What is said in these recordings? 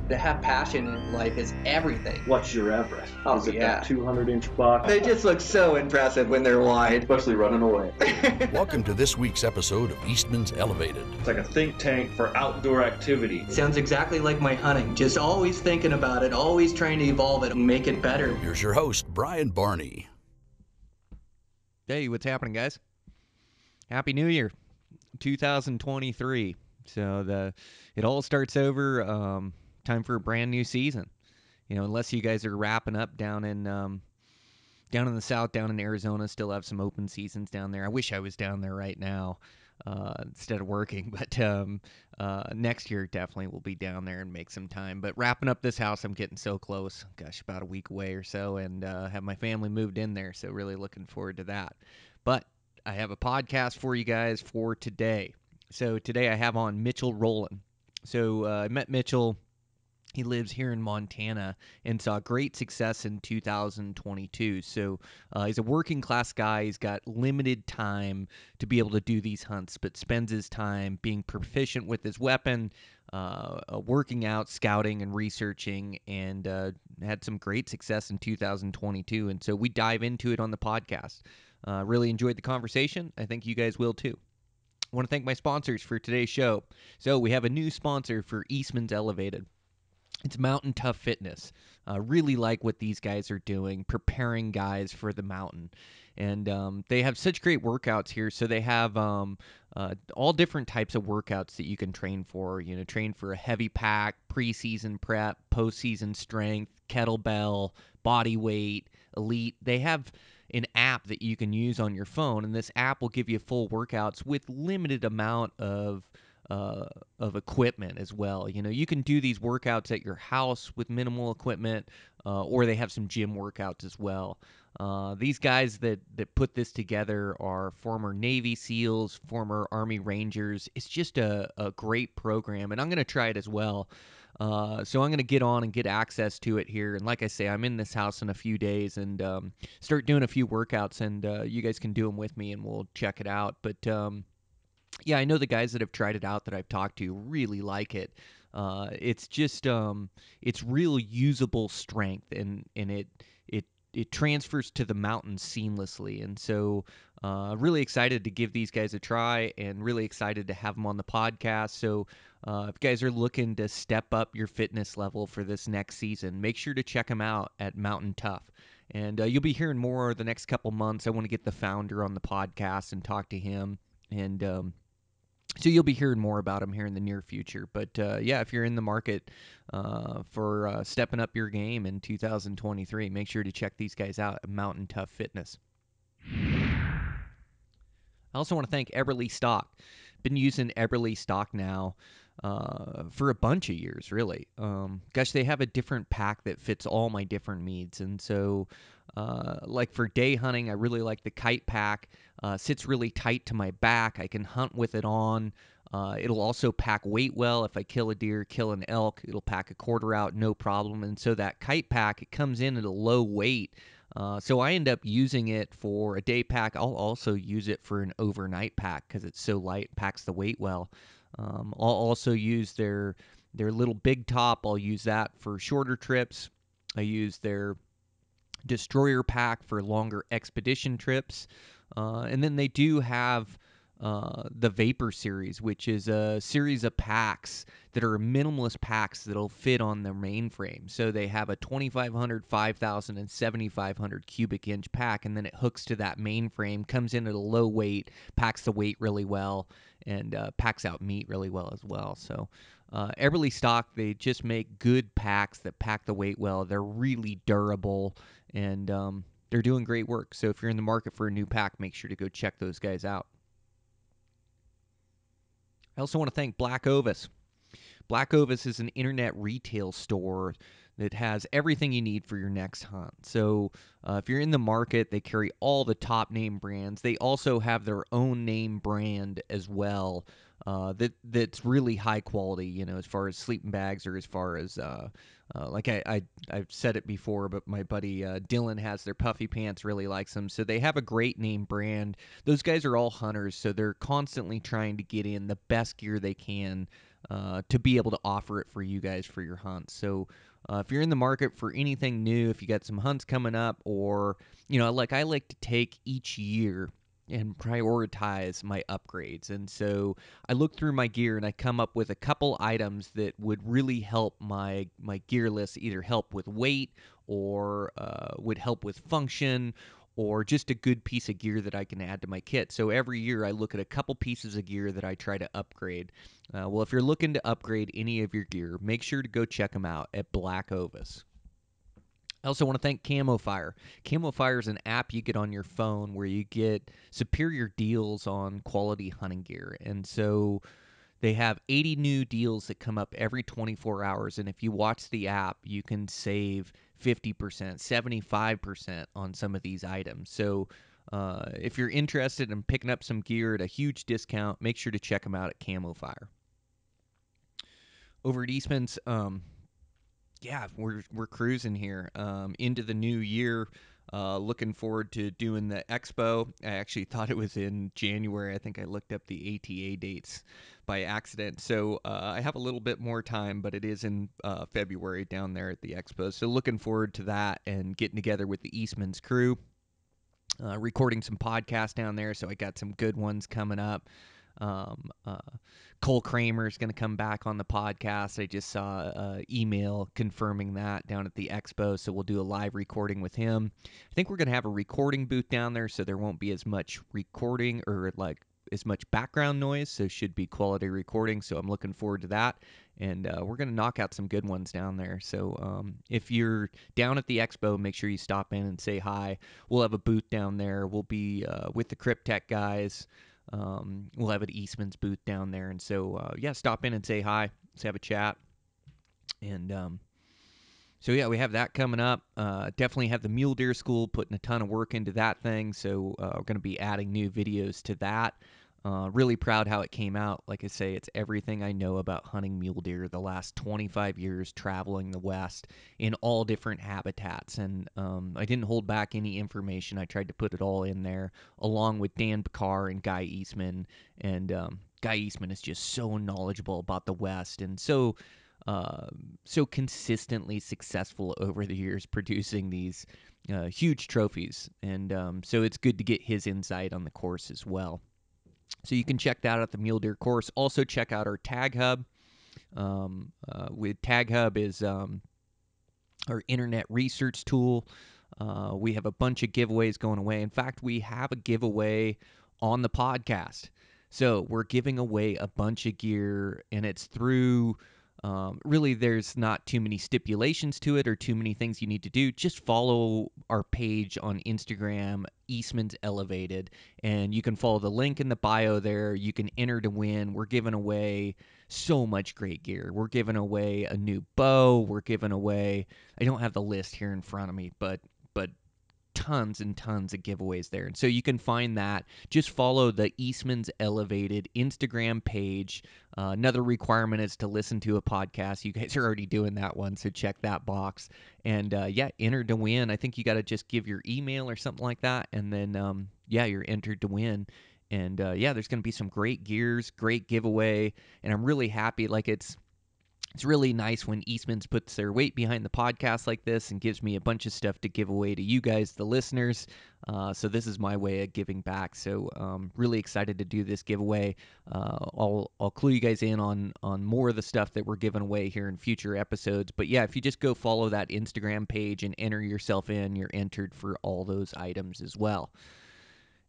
To have passion in life is everything. What's your Everest? Oh, Is it yeah. that 200-inch buck? They just look so impressive when they're wide. Especially running away. Welcome to this week's episode of Eastmans Elevated. It's like a think tank for outdoor activity. Sounds exactly like my hunting. Just always thinking about it, always trying to evolve it and make it better. Here's your host, Brian Barney. Hey, what's happening, guys? Happy New Year, 2023. So it all starts over. Time for a brand new season. You know, unless you guys are wrapping up down in the south, down in Arizona, still have some open seasons down there. I wish I was down there right now instead of working, but next year definitely we'll be down there and make some time. But wrapping up this house, I'm getting so close. Gosh, about a week away or so, and have my family moved in there, so really looking forward to that. But I have a podcast for you guys for today. So today I have on Mitchell Rolan. So I met Mitchell. He lives here in Montana and saw great success in 2022. So he's a working class guy. He's got limited time to be able to do these hunts, but spends his time being proficient with his weapon, working out, scouting, and researching, and had some great success in 2022. And so we dive into it on the podcast. Really enjoyed the conversation. I think you guys will too. I want to thank my sponsors for today's show. So we have a new sponsor for Eastmans Elevated. It's Mountain Tough Fitness. Really like what these guys are doing, preparing guys for the mountain. And they have such great workouts here. So they have all different types of workouts that you can train for. You know, train for a heavy pack, preseason prep, postseason strength, kettlebell, body weight, elite. They have an app that you can use on your phone, and this app will give you full workouts with limited amount of equipment as well. You know, you can do these workouts at your house with minimal equipment, or they have some gym workouts as well. These guys that put this together are former Navy SEALs, former Army Rangers. It's just a great program, and I'm going to try it as well. So I'm going to get on and get access to it here. And like I say, I'm in this house in a few days and start doing a few workouts, and you guys can do them with me, and we'll check it out. But yeah, I know the guys that have tried it out that I've talked to really like it. It's just it's real usable strength, and it transfers to the mountain seamlessly. And so really excited to give these guys a try, and really excited to have them on the podcast. So if you guys are looking to step up your fitness level for this next season, make sure to check them out at Mountain Tough. And you'll be hearing more the next couple months. I want to get the founder on the podcast and talk to him. And so you'll be hearing more about them here in the near future. But yeah, if you're in the market for stepping up your game in 2023, make sure to check these guys out at Mountain Tough Fitness. I also want to thank Eberly Stock. Been using Eberly Stock now for a bunch of years, really. Gosh, they have a different pack that fits all my different needs. And so like for day hunting, I really like the kite pack. Sits really tight to my back. I can hunt with it on. It'll also pack weight well. If I kill a deer, kill an elk, it'll pack a quarter out, no problem. And so that kite pack, it comes in at a low weight. So I end up using it for a day pack. I'll also use it for an overnight pack because it's so light, packs the weight well. I'll also use their little big top. I'll use that for shorter trips. I use their destroyer pack for longer expedition trips. And then they do have the Vapor series, which is a series of packs that are minimalist packs that'll fit on their mainframe. So they have a 2,500, 5,000, and 7,500 cubic inch pack, and then it hooks to that mainframe, comes in at a low weight, packs the weight really well, and packs out meat really well as well. So Eberly Stock, they just make good packs that pack the weight well. They're really durable, and they're doing great work. So if you're in the market for a new pack, make sure to go check those guys out. I also want to thank Black Ovis. Black Ovis is an internet retail store that has everything you need for your next hunt. So if you're in the market, they carry all the top name brands. They also have their own name brand as well that's really high quality, you know, as far as sleeping bags or as far as like I've said it before, but my buddy Dillon has their puffy pants, really likes them. So they have a great name brand. Those guys are all hunters, so they're constantly trying to get in the best gear they can to be able to offer it for you guys for your hunts. So if you're in the market for anything new, if you got some hunts coming up, or like I like to take each year and prioritize my upgrades. And so I look through my gear and I come up with a couple items that would really help my gear list, either help with weight or would help with function, or just a good piece of gear that I can add to my kit. So every year I look at a couple pieces of gear that I try to upgrade. Well, if you're looking to upgrade any of your gear, make sure to go check them out at Black Ovis. I also want to thank CamoFire. CamoFire is an app you get on your phone where you get superior deals on quality hunting gear. And so they have 80 new deals that come up every 24 hours. And if you watch the app, you can save 50%, 75% on some of these items. So if you're interested in picking up some gear at a huge discount, make sure to check them out at CamoFire. Over at Eastmans, yeah, we're cruising here into the new year. Looking forward to doing the expo. I actually thought it was in January. I think I looked up the ATA dates by accident. So I have a little bit more time, but it is in February down there at the expo. So looking forward to that and getting together with the Eastman's crew. Recording some podcasts down there, so I got some good ones coming up. Cole Kramer is going to come back on the podcast. I just saw an email confirming that down at the expo, so we'll do a live recording with him. I think we're going to have a recording booth down there, so there won't be as much recording or like as much background noise, so should be quality recording. So I'm looking forward to that, and we're going to knock out some good ones down there. So if you're down at the expo, make sure you stop in and say hi. We'll have a booth down there. We'll be with the Cryptech guys. We'll have an Eastman's booth down there. And so, yeah, stop in and say hi. Let's have a chat. And so, yeah, we have that coming up. Definitely have the Mule Deer School, putting a ton of work into that thing. So we're going to be adding new videos to that. Really proud how it came out. Like I say, it's everything I know about hunting mule deer the last 25 years, traveling the West in all different habitats. And I didn't hold back any information. I tried to put it all in there, along with Dan Picar and Guy Eastman. And Guy Eastman is just so knowledgeable about the West and so consistently successful over the years producing these huge trophies. And so it's good to get his insight on the course as well. So you can check that out at the Mule Deer course. Also check out our Tag Hub. With Tag Hub is our internet research tool. We have a bunch of giveaways going away. In fact, we have a giveaway on the podcast. So we're giving away a bunch of gear, and it's through really there's not too many stipulations to it or too many things you need to do. Just follow our page on Instagram, Eastmans Elevated, and you can follow the link in the bio there. You can enter to win. We're giving away so much great gear. We're giving away a new bow. We're giving away, I don't have the list here in front of me, but tons and tons of giveaways there. And so you can find that. Just follow the Eastmans Elevated Instagram page. Another requirement is to listen to a podcast. You guys are already doing that one, so check that box. And yeah, enter to win. I think you got to just give your email or something like that, and then yeah, you're entered to win. And yeah, there's going to be some great gears, great giveaway, and I'm really happy. Like it's really nice when Eastman's puts their weight behind the podcast like this and gives me a bunch of stuff to give away to you guys, the listeners. So this is my way of giving back. So really excited to do this giveaway. I'll clue you guys in on more of the stuff that we're giving away here in future episodes. But yeah, if you just go follow that Instagram page and enter yourself in, you're entered for all those items as well.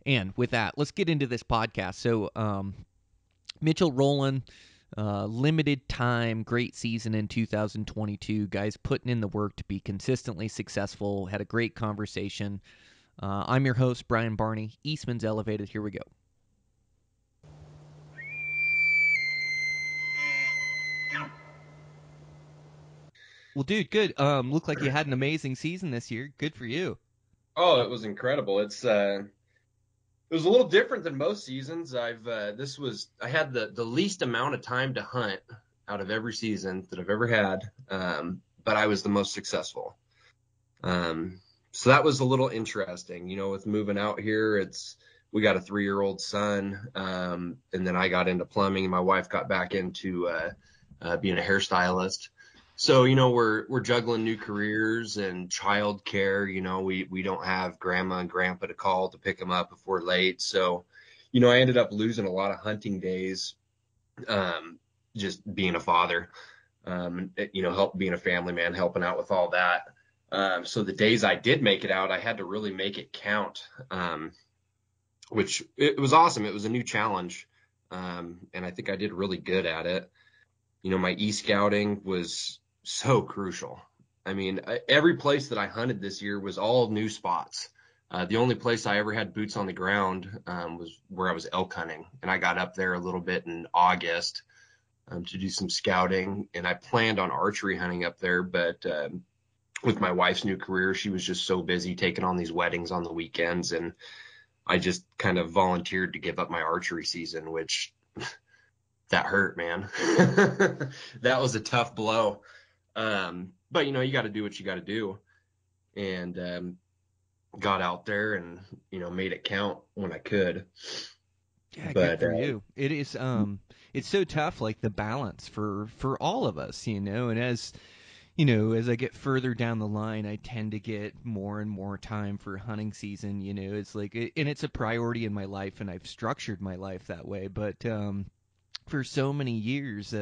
And with that, let's get into this podcast. So Mitchell Rolan, limited time, great season in 2022. Guys putting in the work to be consistently successful. Had a great conversation. I'm your host, Brian Barney, Eastman's Elevated. Here we go. Well, dude, good. Looked like you had an amazing season this year. Good for you. Oh, it was incredible. It was a little different than most seasons. I had the least amount of time to hunt out of every season that I've ever had, but I was the most successful. So that was a little interesting. You know, with moving out here, we got a 3-year-old son. And then I got into plumbing, and my wife got back into being a hairstylist. So, we're juggling new careers and childcare. We don't have grandma and grandpa to call to pick them up if we're late. So, I ended up losing a lot of hunting days, just being a father, help being a family man, helping out with all that. So the days I did make it out, I had to really make it count, which it was awesome. It was a new challenge. And I think I did really good at it. My e-scouting was so crucial. I mean, every place that I hunted this year was all new spots. The only place I ever had boots on the ground was where I was elk hunting. And I got up there a little bit in August to do some scouting. And I planned on archery hunting up there. But with my wife's new career, she was just so busy taking on these weddings on the weekends. And I just kind of volunteered to give up my archery season, which that hurt, man. That was a tough blow. But you got to do what you got to do. And got out there and, made it count when I could. Yeah, But good for you. It is it's so tough, like the balance for all of us, and as as I get further down the line, I tend to get more and more time for hunting season. It's like, and it's a priority in my life, and I've structured my life that way. But for so many years,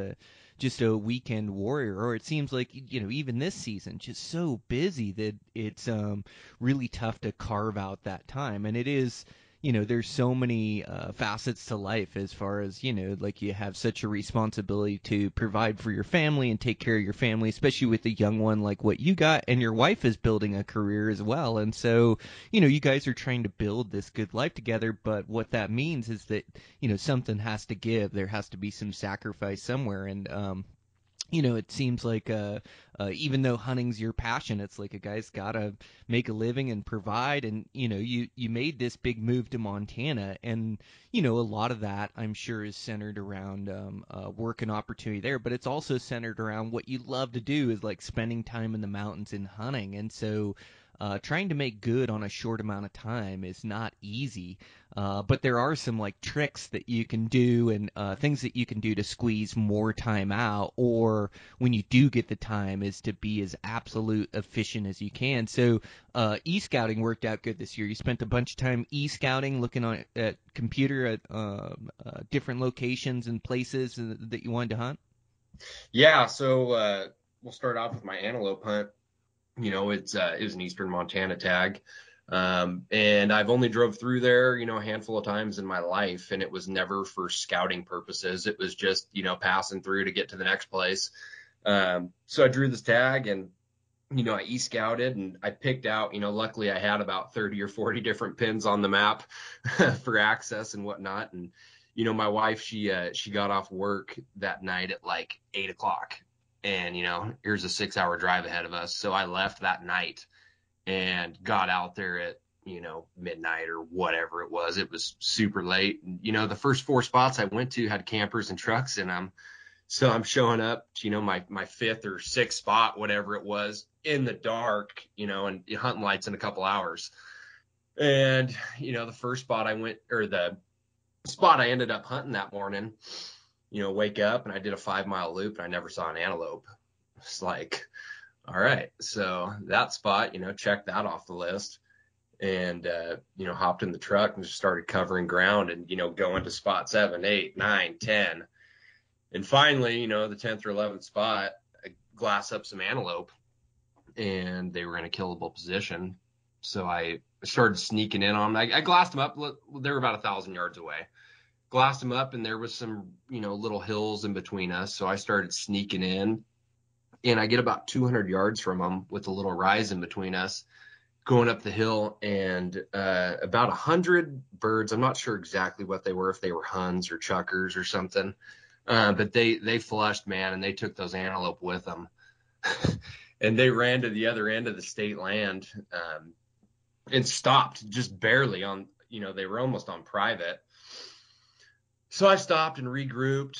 just a weekend warrior, or it seems like, even this season, just so busy that it's really tough to carve out that time. And it is, there's so many facets to life, as far as, like you have such a responsibility to provide for your family and take care of your family, especially with a young one like what you got, and your wife is building a career as well. And so, you guys are trying to build this good life together, but what that means is that, something has to give. There has to be some sacrifice somewhere. And it seems like even though hunting's your passion, it's like a guy's got to make a living and provide. And, you made this big move to Montana, and, a lot of that, I'm sure, is centered around work and opportunity there. But it's also centered around what you love to do, is like spending time in the mountains and hunting. And so trying to make good on a short amount of time is not easy. But there are some like tricks that you can do, and things that you can do to squeeze more time out, or when you do get the time, is to be as absolute efficient as you can. So e-scouting worked out good this year. You spent a bunch of time e-scouting, looking at computer at different locations and places that you wanted to hunt. yeah, so we'll start off with my antelope hunt. It was an Eastern Montana tag. And I've only drove through there, a handful of times in my life, and it was never for scouting purposes. It was just, passing through to get to the next place. So I drew this tag, and, I e-scouted, and I picked out, luckily I had about 30 or 40 different pins on the map for access and whatnot. And, my wife, she got off work that night at like 8:00. And, here's a 6-hour drive ahead of us. So I left that night and got out there at, midnight or whatever it was. It was super late. And, the first 4 spots I went to had campers and trucks in them. So I'm showing up to, my 5th or 6th spot, whatever it was, in the dark, and hunting lights in a couple hours. And, the first spot the spot I ended up hunting that morning, wake up and I did a 5-mile loop and I never saw an antelope. It's like, all right. So that spot, checked that off the list, and, hopped in the truck and just started covering ground and, going to spot 7, 8, 9, 10. And finally, the 10th or 11th spot, I glass up some antelope, and they were in a killable position. So I started sneaking in on them. I glassed them up. They were about 1,000 yards away. Glassed them up, and there was some, little hills in between us. So I started sneaking in, and I get about 200 yards from them with a little rise in between us, going up the hill, and about 100 birds. I'm not sure exactly what they were, if they were huns or chuckers or something. But they flushed, man, and they took those antelope with them. And they ran to the other end of the state land, and stopped just barely on, they were almost on private. So I stopped and regrouped,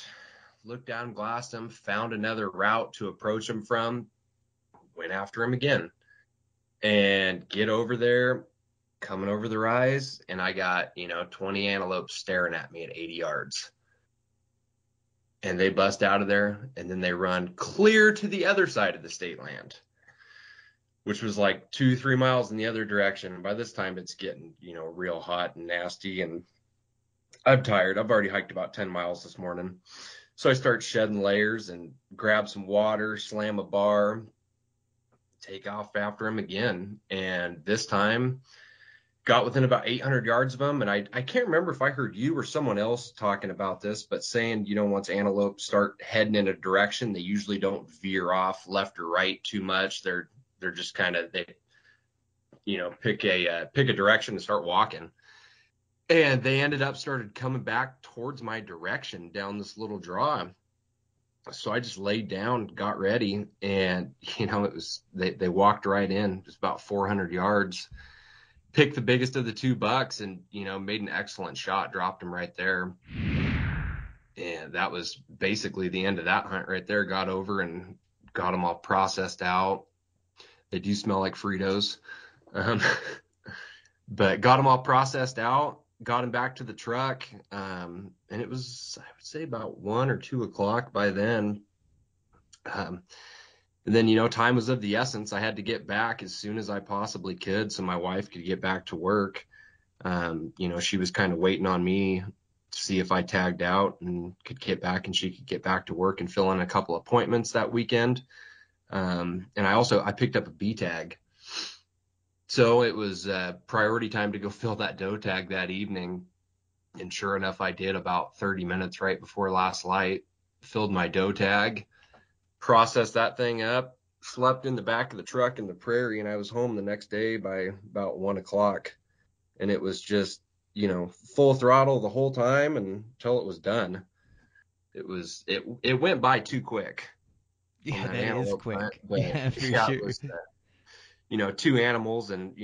looked down, glassed them, found another route to approach them from, went after them again, and get over there. coming over the rise, and I got, 20 antelopes staring at me at 80 yards. And they bust out of there, and then they run clear to the other side of the state land, which was like 2-3 miles in the other direction. And by this time it's getting, real hot and nasty, and I'm tired. I've already hiked about 10 miles this morning. So I start shedding layers and grab some water, slam a bar, take off after him again. And this time got within about 800 yards of him. And I can't remember if I heard you or someone else talking about this, but saying, once antelope start heading in a direction, they usually don't veer off left or right too much. They're just kind of, pick a direction and start walking. And they started coming back towards my direction down this little draw. So I just laid down, got ready, and, they walked right in, just about 400 yards, picked the biggest of the 2 bucks and, made an excellent shot, dropped him right there. And that was basically the end of that hunt right there. Got over and got them all processed out. They do smell like Fritos. But got them all processed out, got them back to the truck. And it was, I would say, about 1 or 2 o'clock by then. And then, time was of the essence. I had to get back as soon as I possibly could so my wife could get back to work. She was kind of waiting on me to see if I tagged out and could get back, and she could get back to work and fill in a couple appointments that weekend. And I picked up a B tag. So it was priority time to go fill that doe tag that evening. And sure enough, I did about 30 minutes right before last light, filled my doe tag, processed that thing up, slept in the back of the truck in the prairie, and I was home the next day by about 1 o'clock. And it was just, full throttle the whole time until it was done. It went by too quick. Yeah, that is quick. Hunt, yeah, for sure. It was, 2 animals and,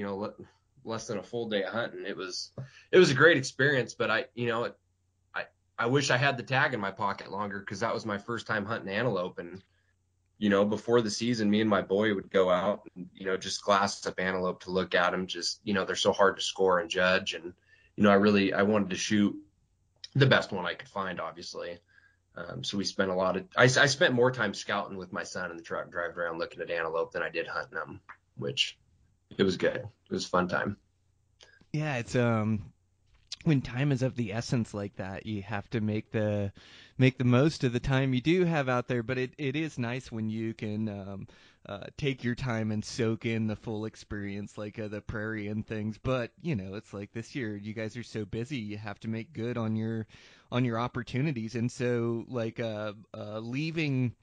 less than a full day of hunting. It was a great experience, but I wish I had the tag in my pocket longer, because that was my first time hunting antelope. And, before the season, me and my boy would go out and, just glass up antelope to look at them. Just, they're so hard to score and judge. And, I wanted to shoot the best one I could find, obviously. So we spent I spent more time scouting with my son in the truck, driving around looking at antelope, than I did hunting them, which it was good. It was a fun time. Yeah, it's when time is of the essence like that, you have to make the most of the time you do have out there. But it is nice when you can take your time and soak in the full experience, like the prairie and things. But it's like this year you guys are so busy, you have to make good on your opportunities. And so like leaving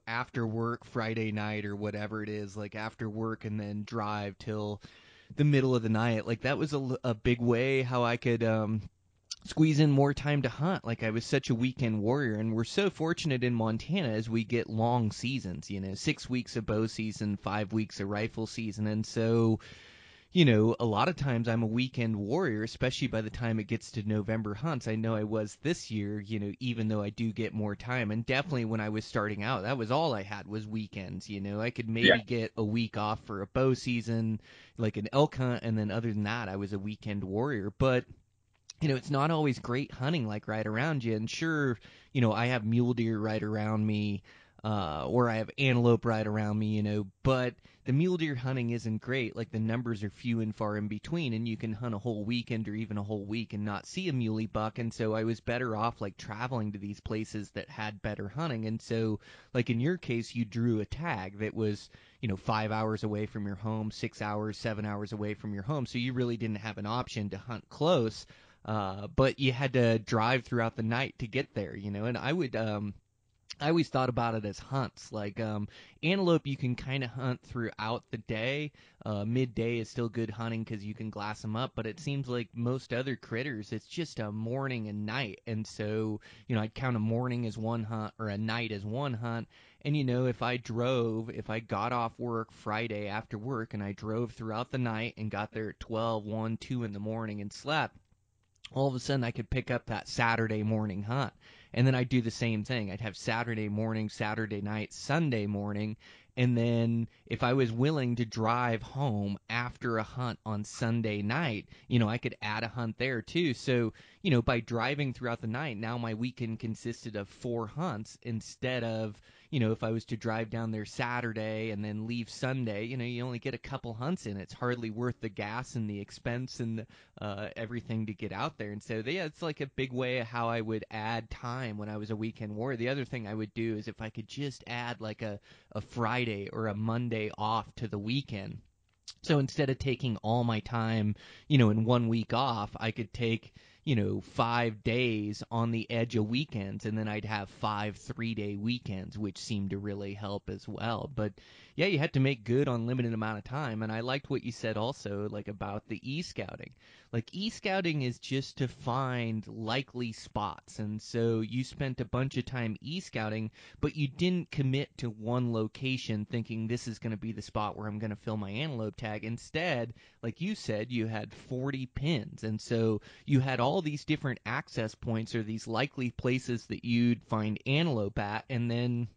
after work Friday night or whatever it is, like after work, and then drive till the middle of the night, like that was a big way how I could squeeze in more time to hunt. Like I was such a weekend warrior, and we're so fortunate in Montana as we get long seasons, 6 weeks of bow season, 5 weeks of rifle season. And so a lot of times I'm a weekend warrior, especially by the time it gets to November hunts. I know I was this year, even though I do get more time. And definitely when I was starting out, that was all I had was weekends. I could maybe get a week off for a bow season, like an elk hunt, and then other than that, I was a weekend warrior. But it's not always great hunting like right around you. And sure, I have mule deer right around me, or I have antelope right around me, but the mule deer hunting isn't great. Like the numbers are few and far in between, and you can hunt a whole weekend or even a whole week and not see a muley buck. And so I was better off like traveling to these places that had better hunting. And so like in your case, you drew a tag that was 5 hours away from your home, 6 hours, 7 hours away from your home. So you really didn't have an option to hunt close, but you had to drive throughout the night to get there, and I always thought about it as hunts. Like antelope, you can kind of hunt throughout the day. Midday is still good hunting because you can glass them up. But it seems like most other critters, it's just a morning and night. And so, I'd count a morning as one hunt or a night as one hunt. And, if I got off work Friday after work and I drove throughout the night and got there at 12, 1, 2 in the morning and slept, all of a sudden I could pick up that Saturday morning hunt. And then I'd do the same thing. I'd have Saturday morning, Saturday night, Sunday morning, And then if I was willing to drive home after a hunt on Sunday night, I could add a hunt there too. So, by driving throughout the night, now my weekend consisted of 4 hunts instead of, if I was to drive down there Saturday and then leave Sunday, you only get a couple hunts in. It's hardly worth the gas and the expense and everything to get out there. And so, yeah, it's like a big way of how I would add time when I was a weekend warrior. The other thing I would do is if I could just add like a Friday or a Monday off to the weekend. So instead of taking all my time, in 1 week off, I could take, 5 days on the edge of weekends, and then I'd have 5 3-day weekends, which seemed to really help as well. But yeah, you had to make good on limited amount of time. And I liked what you said also, like about the e-scouting. Like e-scouting is just to find likely spots. And so you spent a bunch of time e-scouting, but you didn't commit to one location thinking this is going to be the spot where I'm going to fill my antelope tag. Instead, like you said, you had 40 pins. And so you had all these different access points or these likely places that you'd find antelope at. And then,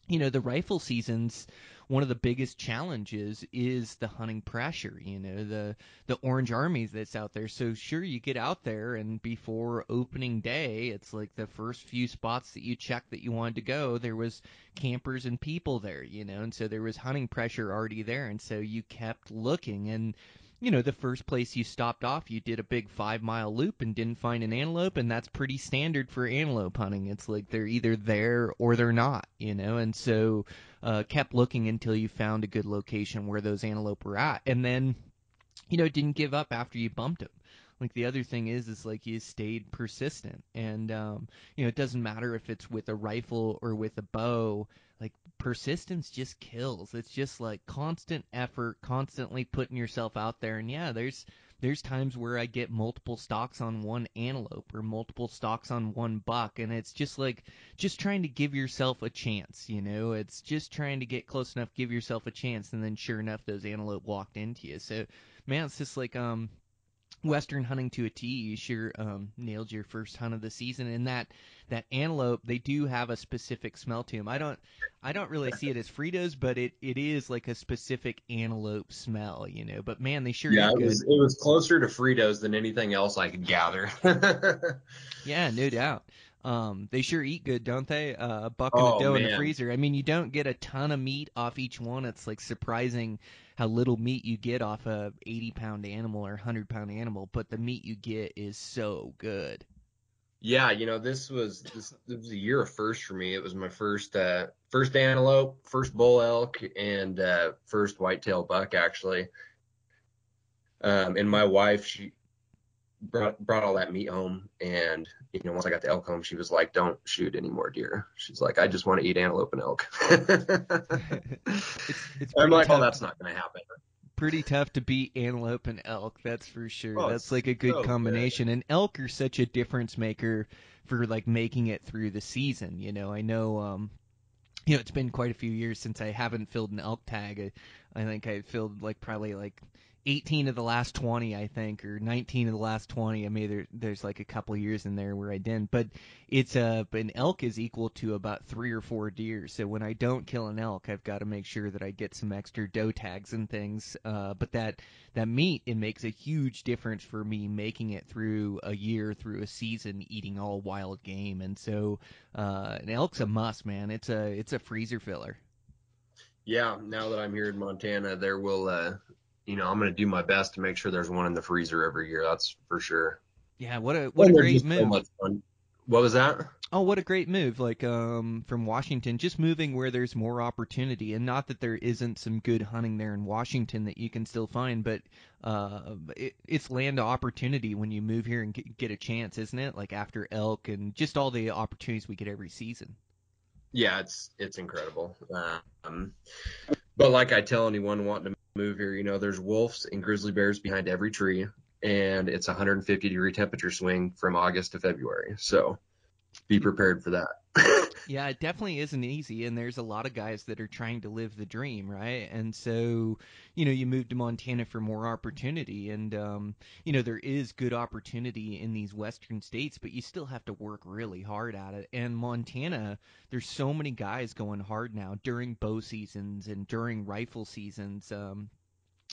the rifle season's one of the biggest challenges is the hunting pressure, the orange army that's out there. So sure, you get out there, and before opening day, it's like the first few spots that you checked that you wanted to go, there was campers and people there, and so there was hunting pressure already there. And so you kept looking, and the first place you stopped off, you did a big 5-mile loop and didn't find an antelope, and that's pretty standard for antelope hunting. It's like they're either there or they're not, and so kept looking until you found a good location where those antelope were at, and then, didn't give up after you bumped them. Like the other thing is like you stayed persistent, and it doesn't matter if it's with a rifle or with a bow. Like persistence just kills. It's just like constant effort, constantly putting yourself out there. And yeah, there's times where I get multiple stalks on one antelope or multiple stalks on one buck, and it's just like just trying to give yourself a chance. It's just trying to get close enough, give yourself a chance, and then sure enough, those antelope walked into you. So man, it's just like Western hunting to a T. You sure nailed your first hunt of the season. And that antelope, they do have a specific smell to them. I don't really see it as Fritos, but it is like a specific antelope smell, But man, they sure Yeah, eat it good. was closer to Fritos than anything else I could gather. Yeah, no doubt. They sure eat good, don't they? A buck and a Oh doe in the man. freezer. I mean, you don't get a ton of meat off each one. It's like surprising how little meat you get off a 80-pound animal or 100-pound animal, but the meat you get is so good. Yeah, this was a year of first for me. It was my first antelope, first bull elk, and first whitetail buck actually. And my wife, she brought all that meat home, and once I got the elk home, she was like, "Don't shoot any more deer." She's like, "I just want to eat antelope and elk." It's I'm pretty like, "Oh, tough. that's not going to happen." Pretty tough to beat antelope and elk, that's for sure. Oh, That's it's like a good so combination. And elk are such a difference maker for like making it through the season. I know it's been quite a few years since I haven't filled an elk tag. I think I filled like probably like 18 of the last 20, I think, or 19 of the last 20. I mean, there's like a couple years in there where I didn't, but it's an elk is equal to about 3 or 4 deer. So when I don't kill an elk, I've got to make sure that I get some extra doe tags and things. But that meat, it makes a huge difference for me making it through a year, through a season, eating all wild game. And so an elk's a must, man. It's a freezer filler. Yeah, now that I'm here in Montana, there will, I'm going to do my best to make sure there's one in the freezer every year. That's for sure. Yeah, what a And they're great just so move. much fun. What was that? Oh, what a great move! Like from Washington, just moving where there's more opportunity, and not that there isn't some good hunting there in Washington that you can still find, but it's land of opportunity when you move here and get a chance, isn't it? Like after elk and just all the opportunities we get every season. Yeah, it's incredible. But like I tell anyone wanting to move here, there's wolves and grizzly bears behind every tree, and it's 150-degree temperature swing from August to February. So be prepared for that. Yeah, it definitely isn't easy, and there's a lot of guys that are trying to live the dream, right? And so, you moved to Montana for more opportunity, and there is good opportunity in these western states, but you still have to work really hard at it. And Montana, there's so many guys going hard now during bow seasons and during rifle seasons.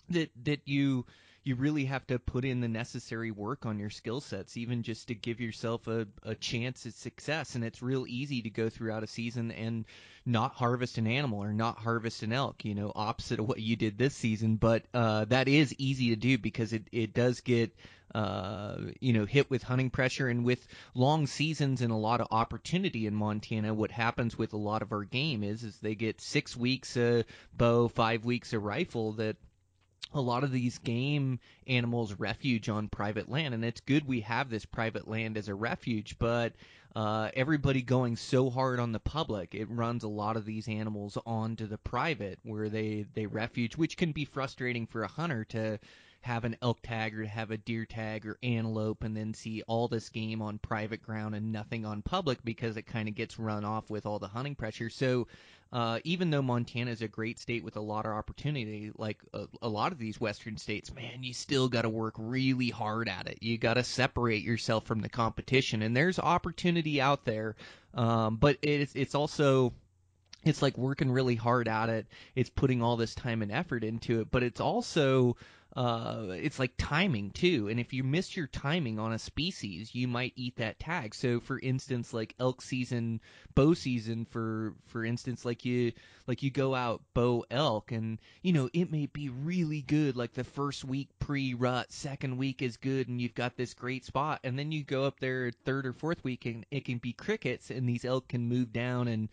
That you really have to put in the necessary work on your skill sets, even just to give yourself a chance at success. And it's real easy to go throughout a season and not harvest an animal or not harvest an elk, opposite of what you did this season. But that is easy to do because it does get hit with hunting pressure, and with long seasons and a lot of opportunity in Montana. What happens with a lot of our game is they get 6 weeks of bow, 5 weeks of rifle. That a lot of these game animals refuge on private land, and it's good we have this private land as a refuge, but everybody going so hard on the public, it runs a lot of these animals onto the private where they refuge, which can be frustrating for a hunter to have an elk tag or to have a deer tag or antelope and then see all this game on private ground and nothing on public, because it kind of gets run off with all the hunting pressure. So even though Montana is a great state with a lot of opportunity, like a lot of these western states, man, you still got to work really hard at it. You got to separate yourself from the competition, and there's opportunity out there, but it's also, it's like working really hard at it. It's putting all this time and effort into it, but it's also it's like timing too. And if you miss your timing on a species, you might eat that tag. So for instance, like elk season, bow season, for instance, like you go out bow elk, and it may be really good like the first week pre-rut, second week is good, and you've got this great spot, and then you go up there third or fourth week and it can be crickets, and these elk can move down and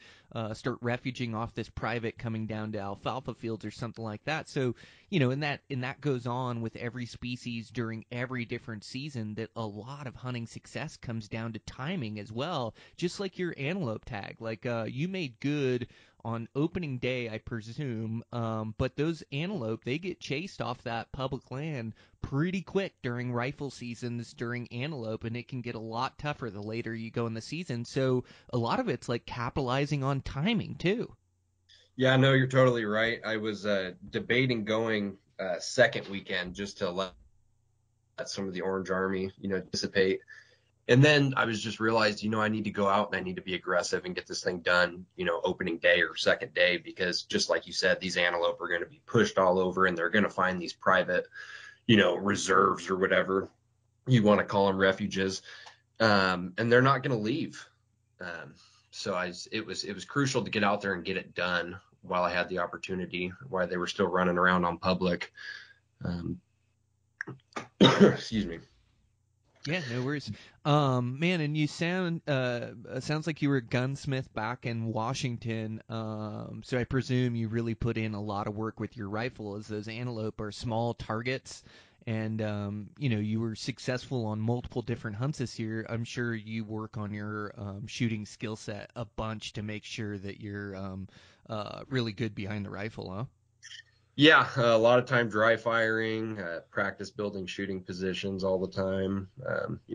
start refuging off this private coming down to alfalfa fields or something like that. So and that goes on with every species during every different season, that a lot of hunting success comes down to timing as well, just like your antelope tag. Like you made good on opening day, I presume, but those antelope, they get chased off that public land pretty quick during rifle seasons during antelope, and it can get a lot tougher the later you go in the season. So a lot of it's like capitalizing on timing too. Yeah, no, you're totally right. I was debating going second weekend just to let some of the Orange Army, dissipate. And then I was just realized, I need to go out and I need to be aggressive and get this thing done, opening day or second day, because just like you said, these antelope are going to be pushed all over, and they're going to find these private, reserves or whatever you want to call them, refuges, and they're not going to leave. So it was crucial to get out there and get it done while I had the opportunity, while they were still running around on public. Excuse me. Yeah, no worries. Man, and you sounds like you were a gunsmith back in Washington. So I presume you really put in a lot of work with your rifle, as those antelope are small targets. And you were successful on multiple different hunts this year. I'm sure you work on your shooting skill set a bunch to make sure that you're really good behind the rifle, huh? Yeah, a lot of time dry firing, practice building shooting positions all the time.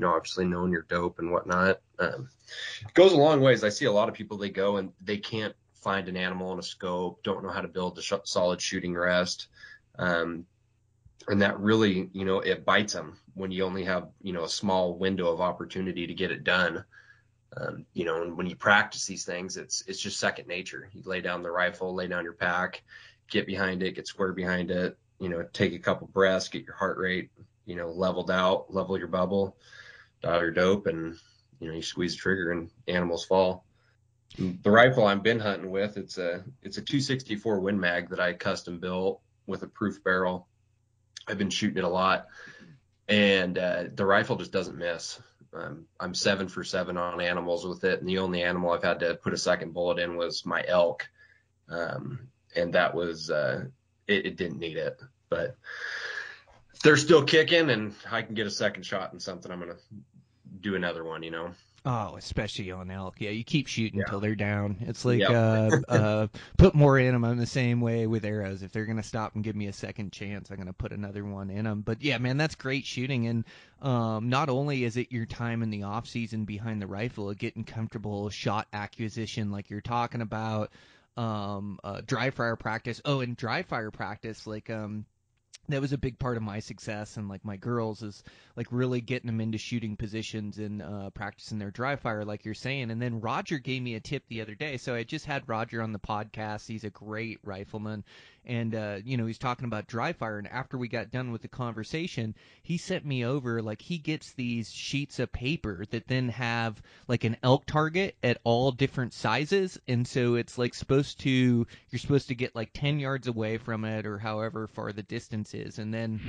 Obviously knowing your dope and whatnot. It goes a long ways. I see a lot of people, they go and they can't find an animal in a scope, don't know how to build a solid shooting rest. And that really, it bites them when you only have, a small window of opportunity to get it done. And when you practice these things, it's just second nature. You lay down the rifle, lay down your pack, get behind it, get square behind it, take a couple breaths, get your heart rate, leveled out, level your bubble, dial your dope, and, you squeeze the trigger and animals fall. The rifle I've been hunting with, it's a 264 Win Mag that I custom built with a proof barrel. I've been shooting it a lot, and the rifle just doesn't miss. I'm 7 for 7 on animals with it, and the only animal I've had to put a second bullet in was my elk. And that was, it didn't need it, but if they're still kicking and I can get a second shot in something, I'm going to do another one, Oh, especially on elk. Yeah, you keep shooting Yeah. until they're down. It's like Yep. put more in them. I'm the same way with arrows. If they're gonna stop and give me a second chance, I'm gonna put another one in them. But yeah, man, that's great shooting. And not only is it your time in the off season behind the rifle, getting comfortable shot acquisition, like you're talking about, dry fire practice. Oh, and dry fire practice, like that was a big part of my success and like my girls is like really getting them into shooting positions and practicing their dry fire like you're saying. And then Roger gave me a tip the other day. So I just had Roger on the podcast. He's a great rifleman, and he's talking about dry fire. And after we got done with the conversation, he sent me over, like, he gets these sheets of paper that then have like an elk target at all different sizes. And so it's like you're supposed to get like 10 yards away from it or however far the distance is. And then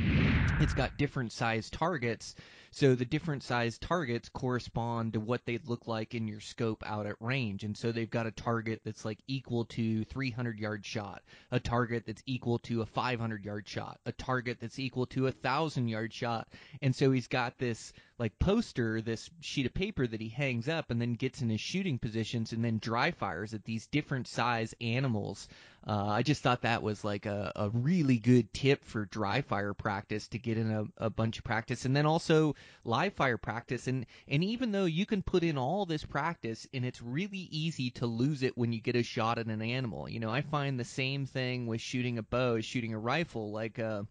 it's got different size targets. So the different size targets correspond to what they look like in your scope out at range. And so they've got a target that's like equal to 300-yard shot, a target that's equal to a 500-yard shot, a target that's equal to a 1,000-yard shot. And so he's got this like poster, this sheet of paper that he hangs up and then gets in his shooting positions and then dry fires at these different size animals. I just thought that was like a really good tip for dry fire practice, to get in a bunch of practice, and then also live fire practice. And even though you can put in all this practice and it's really easy to lose it when you get a shot at an animal, I find the same thing with shooting a bow as shooting a rifle. Like a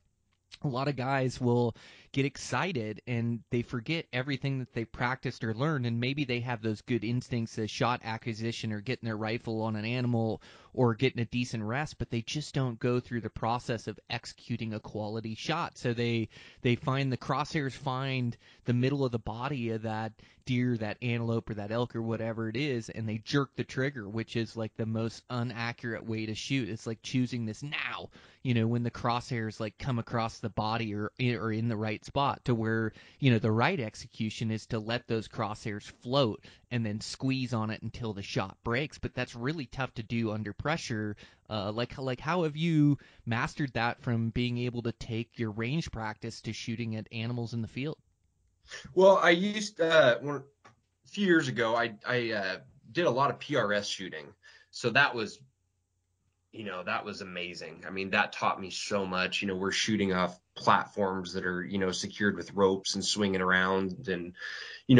lot of guys will get excited and they forget everything that they practiced or learned, and maybe they have those good instincts as shot acquisition or getting their rifle on an animal or getting a decent rest, but they just don't go through the process of executing a quality shot. So they find the crosshairs find the middle of the body of that deer, that antelope, or that elk, or whatever it is, and they jerk the trigger, which is like the most inaccurate way to shoot. It's like choosing this now, when the crosshairs like come across the body or in the right spot, to where, the right execution is to let those crosshairs float and then squeeze on it until the shot breaks. But that's really tough to do under pressure. Like how have you mastered that from being able to take your range practice to shooting at animals in the field? Well, I used a few years ago. I did a lot of PRS shooting, so that was amazing. I mean, that taught me so much. We're shooting off platforms that are secured with ropes and swinging around, and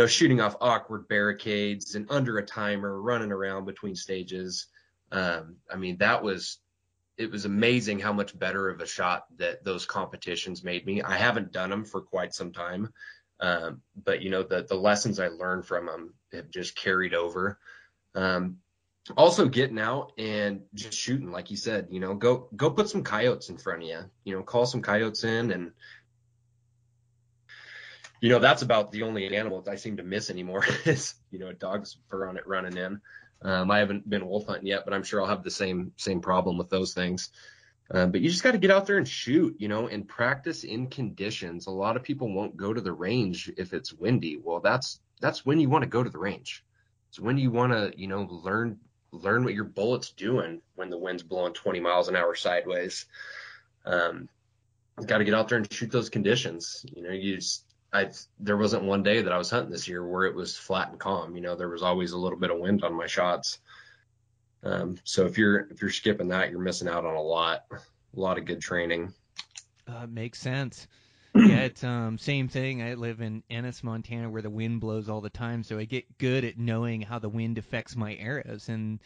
shooting off awkward barricades and under a timer, running around between stages. I mean, it was amazing how much better of a shot that those competitions made me. I haven't done them for quite some time. But the lessons I learned from them have just carried over. Also getting out and just shooting, like you said, go put some coyotes in front of you, call some coyotes in. And, that's about the only animal I seem to miss anymore is, a dog's fur on it running in. I haven't been wolf hunting yet, but I'm sure I'll have the same problem with those things. But you just got to get out there and shoot, and practice in conditions. A lot of people won't go to the range if it's windy. Well, that's when you want to go to the range. It's when you want to, learn what your bullet's doing when the wind's blowing 20 miles an hour sideways. Got to get out there and shoot those conditions. There wasn't one day that I was hunting this year where it was flat and calm. There was always a little bit of wind on my shots. So if you're skipping that, you're missing out on a lot of good training. Makes sense. Yeah, it's same thing. I live in Ennis, Montana, where the wind blows all the time, so I get good at knowing how the wind affects my arrows, and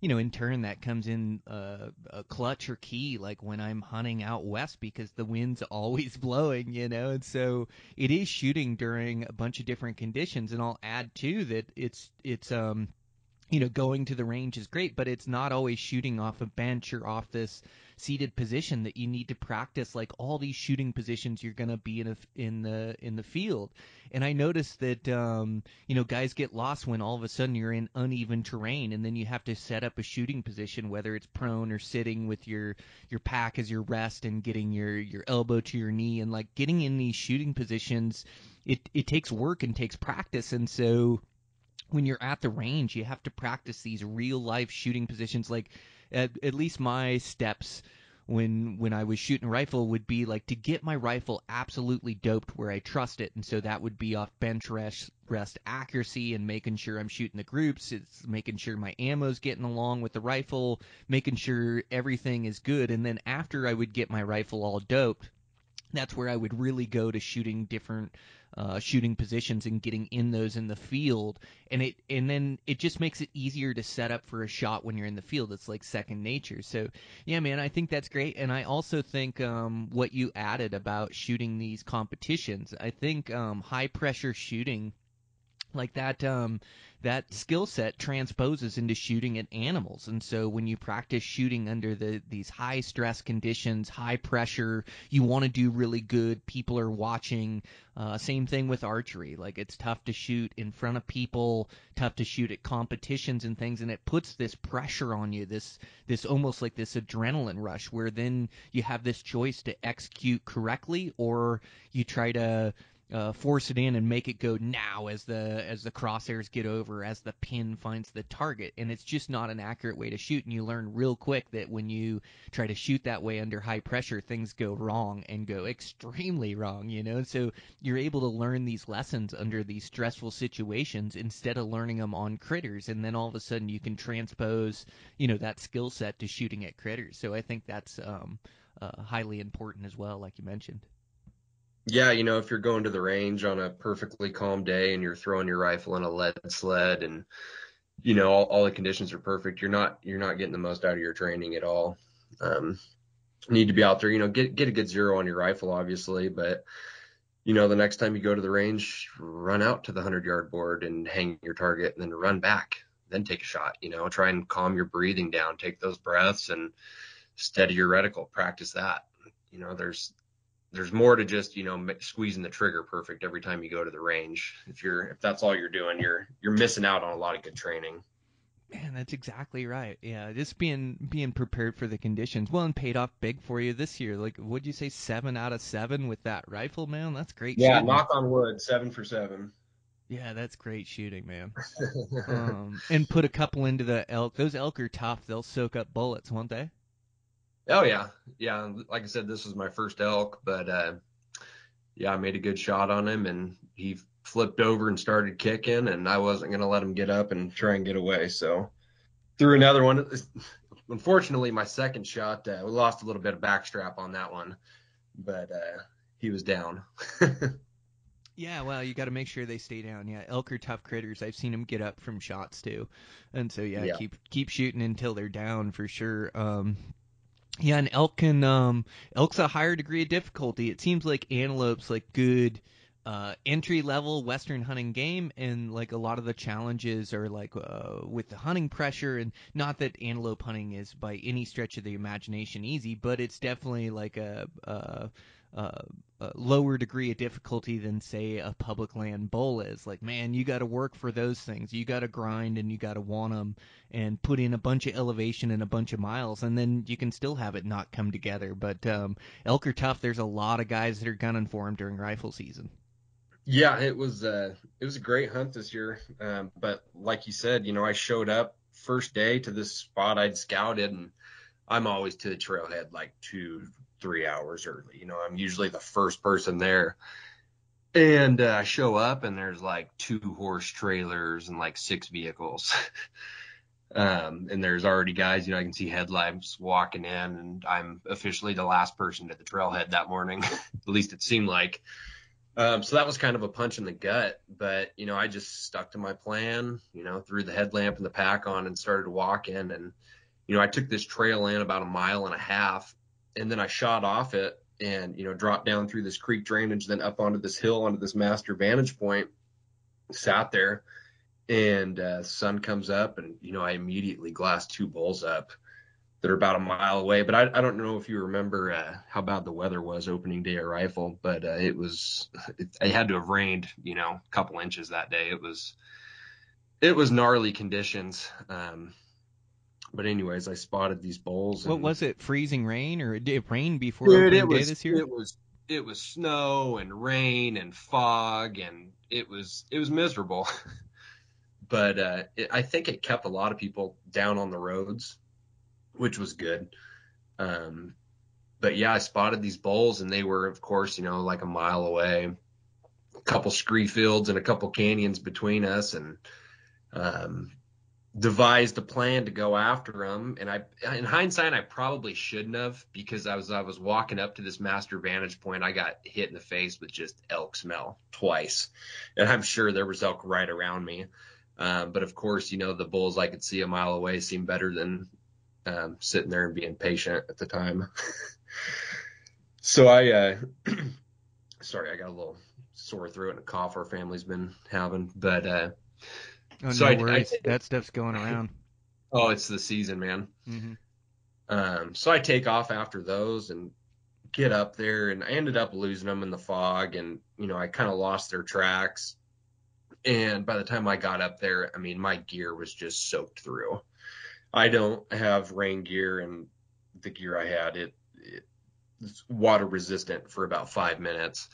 in turn that comes in a clutch or key, like when I'm hunting out west, because the wind's always blowing, and so it is shooting during a bunch of different conditions. And I'll add too that it's going to the range is great, but it's not always shooting off a bench or off this seated position, that you need to practice like all these shooting positions you're going to be in the field. And I noticed that guys get lost when all of a sudden you're in uneven terrain, and then you have to set up a shooting position, whether it's prone or sitting with your pack as your rest and getting your elbow to your knee, and like getting in these shooting positions, it takes work and takes practice. And so when you're at the range, you have to practice these real life shooting positions. Like at least my steps when I was shooting a rifle would be like to get my rifle absolutely doped where I trust it, and so that would be off bench rest accuracy and making sure I'm shooting the groups. It's making sure my ammo's getting along with the rifle, making sure everything is good, and then after I would get my rifle all doped, that's where I would really go to shooting different shooting positions and getting in those in the field, and then it just makes it easier to set up for a shot when you're in the field. It's like second nature. So yeah, man, I think that's great, and I also think what you added about shooting these competitions, I think high pressure shooting like that skill set transposes into shooting at animals. And so when you practice shooting under these high stress conditions, high pressure, you want to do really good, people are watching. Same thing with archery. Like, it's tough to shoot in front of people, tough to shoot at competitions and things, and it puts this pressure on you, this almost like this adrenaline rush, where then you have this choice to execute correctly, or you try to force it in and make it go now as the crosshairs get over, as the pin finds the target. And it's just not an accurate way to shoot, and you learn real quick that when you try to shoot that way under high pressure, things go wrong and go extremely wrong, So you're able to learn these lessons under these stressful situations instead of learning them on critters, and then all of a sudden you can transpose that skill set to shooting at critters. So I think that's highly important as well, like you mentioned. Yeah, if you're going to the range on a perfectly calm day and you're throwing your rifle in a lead sled and all the conditions are perfect, you're not getting the most out of your training at all. You need to be out there, get a good zero on your rifle, obviously, but the next time you go to the range, run out to the 100-yard board and hang your target, and then run back, then take a shot. Try and calm your breathing down, take those breaths and steady your reticle, practice that. There's more to just squeezing the trigger perfect every time you go to the range. If that's all you're doing, you're missing out on a lot of good training. Man, that's exactly right. Yeah, just being prepared for the conditions. Well, and paid off big for you this year. Like, what'd you say, 7 out of 7 with that rifle, man? That's great shooting. Knock on wood, 7 for 7. Yeah, that's great shooting, man. And put a couple into the elk. Those elk are tough. They'll soak up bullets, won't they? Oh yeah. Like I said, this was my first elk, but I made a good shot on him, and he flipped over and started kicking, and I wasn't gonna let him get up and try and get away, so threw another one. Unfortunately, my second shot, we lost a little bit of backstrap on that one, but he was down. Yeah, well, you got to make sure they stay down. Yeah, elk are tough critters. I've seen them get up from shots too, and so yeah. Keep shooting until they're down for sure. Yeah, and elk's a higher degree of difficulty. It seems like antelope's like good entry level Western hunting game, and like a lot of the challenges are like with the hunting pressure, and not that antelope hunting is by any stretch of the imagination easy, but it's definitely like a lower degree of difficulty than, say, a public land bull is. Like, man, you got to work for those things. You got to grind, and you got to want them and put in a bunch of elevation and a bunch of miles, and then you can still have it not come together. But elk are tough. There's a lot of guys that are gunning for them during rifle season. Yeah, it was a great hunt this year. But like you said, I showed up first day to this spot I'd scouted, and I'm always to the trailhead like 2-3 hours early. I'm usually the first person there. And I show up, and there's like 2 horse trailers and like 6 vehicles. And there's already guys, I can see headlights walking in, and I'm officially the last person to the trailhead that morning. At least it seemed like. So that was kind of a punch in the gut, but, I just stuck to my plan, threw the headlamp and the pack on and started walking. And, I took this trail in about 1.5 miles, and then I shot off it and, dropped down through this creek drainage, then up onto this hill, onto this master vantage point, sat there, and sun comes up, and, I immediately glassed 2 bulls up that are about 1 mile away. But I don't know if you remember how bad the weather was opening day at rifle, but it had to have rained, a couple inches that day. It was gnarly conditions. But anyways, I spotted these bulls. What was it? Freezing rain, or did it rain before Dude, opening day this year? It was snow and rain and fog, and it was miserable. But I think it kept a lot of people down on the roads, which was good. but yeah, I spotted these bulls, and they were, of course, like a mile away, a couple scree fields and a couple canyons between us, and devised a plan to go after them. And in hindsight, I probably shouldn't have, because I was walking up to this master vantage point. I got hit in the face with just elk smell twice, and I'm sure there was elk right around me. But of course, the bulls I could see a mile away seemed better than sitting there and being patient at the time. So sorry, I got a little sore throat and a cough our family's been having, but Oh, so no worries. That stuff's going around. Oh, it's the season, man. Mm-hmm. So I take off after those and get up there, and I ended up losing them in the fog, and I kind of lost their tracks. And by the time I got up there, I mean, my gear was just soaked through. I don't have rain gear, and the gear I had, it's water resistant for about 5 minutes.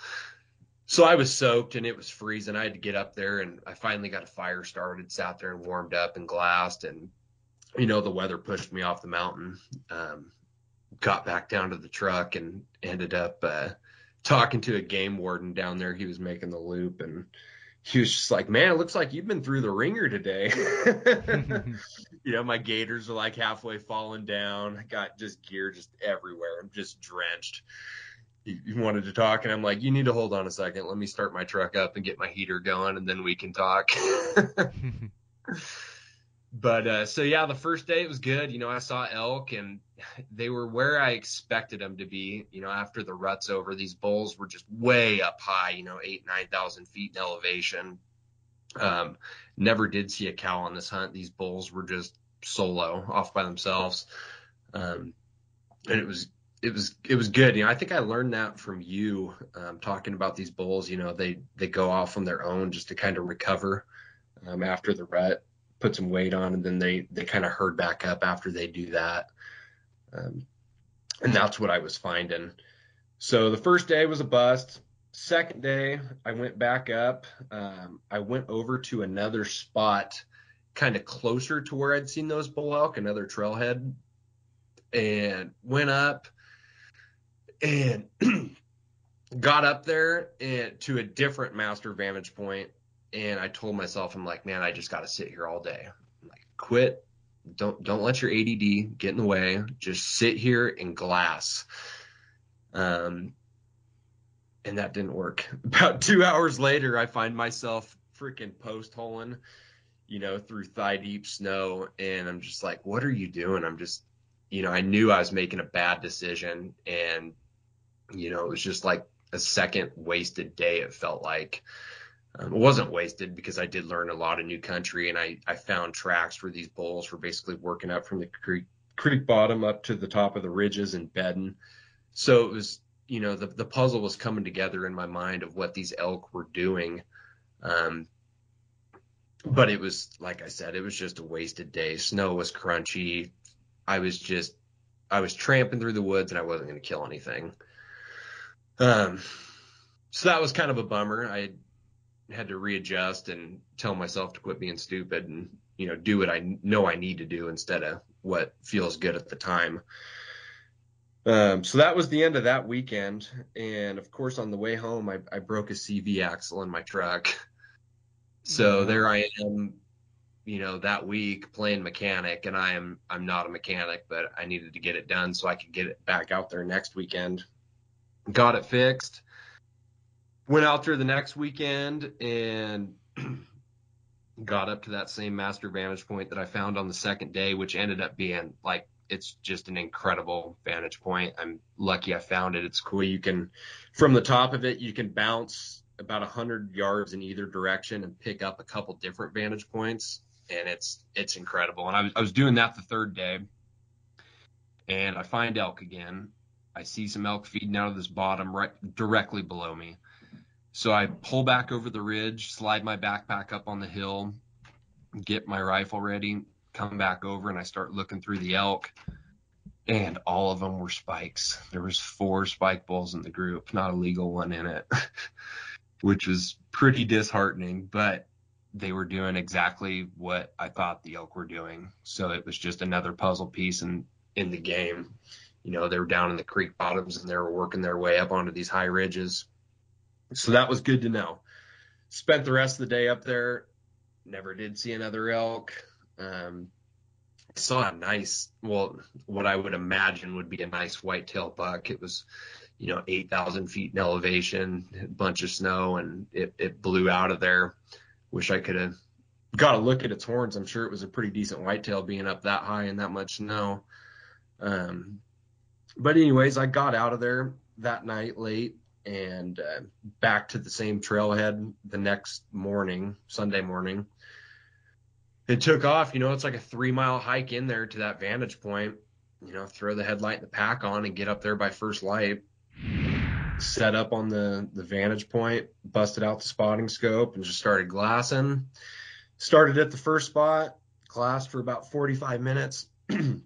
So I was soaked, and it was freezing. I had to get up there, and I finally got a fire started, sat there and warmed up and glassed. And, the weather pushed me off the mountain. Got back down to the truck and ended up talking to a game warden down there. He was making the loop, and he was just like, man, it looks like you've been through the ringer today. My gaiters are like halfway falling down. I got just gear just everywhere. I'm just drenched. He wanted to talk, and I'm like, you need to hold on a second. Let me start my truck up and get my heater going, and then we can talk. But so yeah, the first day it was good. I saw elk, and they were where I expected them to be. After the rut's over, these bulls were just way up high, 8,000-9,000 feet in elevation. Never did see a cow on this hunt. These bulls were just solo off by themselves. And it was good. I think I learned that from you, talking about these bulls. They go off on their own just to kind of recover after the rut, put some weight on, and then they kind of herd back up after they do that. And that's what I was finding. So the first day was a bust. Second day, I went back up. I went over to another spot kind of closer to where I'd seen those bull elk, another trailhead, and went up and got up there and to a different master vantage point. And I told myself, I'm like, man, I just got to sit here all day. I'm like, quit. Don't let your ADD get in the way. Just sit here and glass. And that didn't work. About 2 hours later, I find myself freaking post-holing, through thigh-deep snow. And I'm just like, what are you doing? I'm just, I knew I was making a bad decision. And, it was just like a second wasted day, it felt like. It wasn't wasted, because I did learn a lot of new country, and I found tracks where these bulls were basically working up from the creek bottom up to the top of the ridges and bedding. So it was, the puzzle was coming together in my mind of what these elk were doing. But it was, like I said, it was just a wasted day. Snow was crunchy. I was tramping through the woods, and I wasn't going to kill anything. So that was kind of a bummer. I had to readjust and tell myself to quit being stupid and, do what I know I need to do instead of what feels good at the time. So that was the end of that weekend. And of course, on the way home, I broke a CV axle in my truck. So there I am, that week playing mechanic, and I'm not a mechanic, but I needed to get it done so I could get it back out there next weekend. Got it fixed. Went out there the next weekend and got up to that same master vantage point that I found on the second day, which ended up being like, it's just an incredible vantage point. I'm lucky I found it. It's cool. From the top of it, you can bounce about 100 yards in either direction and pick up a couple different vantage points. And it's incredible. And I was doing that the third day, and I find elk again. I see some elk feeding out of this bottom right directly below me. So I pull back over the ridge, slide my backpack up on the hill, get my rifle ready, come back over, and I start looking through the elk, and all of them were spikes. There was 4 spike bulls in the group, not a legal one in it, which was pretty disheartening, but they were doing exactly what I thought the elk were doing. So it was just another puzzle piece in the game. they were down in the creek bottoms and they were working their way up onto these high ridges. So that was good to know. Spent the rest of the day up there. Never did see another elk. Saw a nice, what I would imagine would be a nice whitetail buck. It was, 8,000 feet in elevation, a bunch of snow, and it blew out of there. Wish I could have got a look at its horns. I'm sure it was a pretty decent whitetail being up that high and that much snow. But anyways, I got out of there that night late and back to the same trailhead the next morning, Sunday morning. It took off, it's like a 3-mile hike in there to that vantage point, throw the headlight and the pack on and get up there by first light, set up on the vantage point, busted out the spotting scope and just started glassing. Started at the first spot, glassed for about 45 minutes. And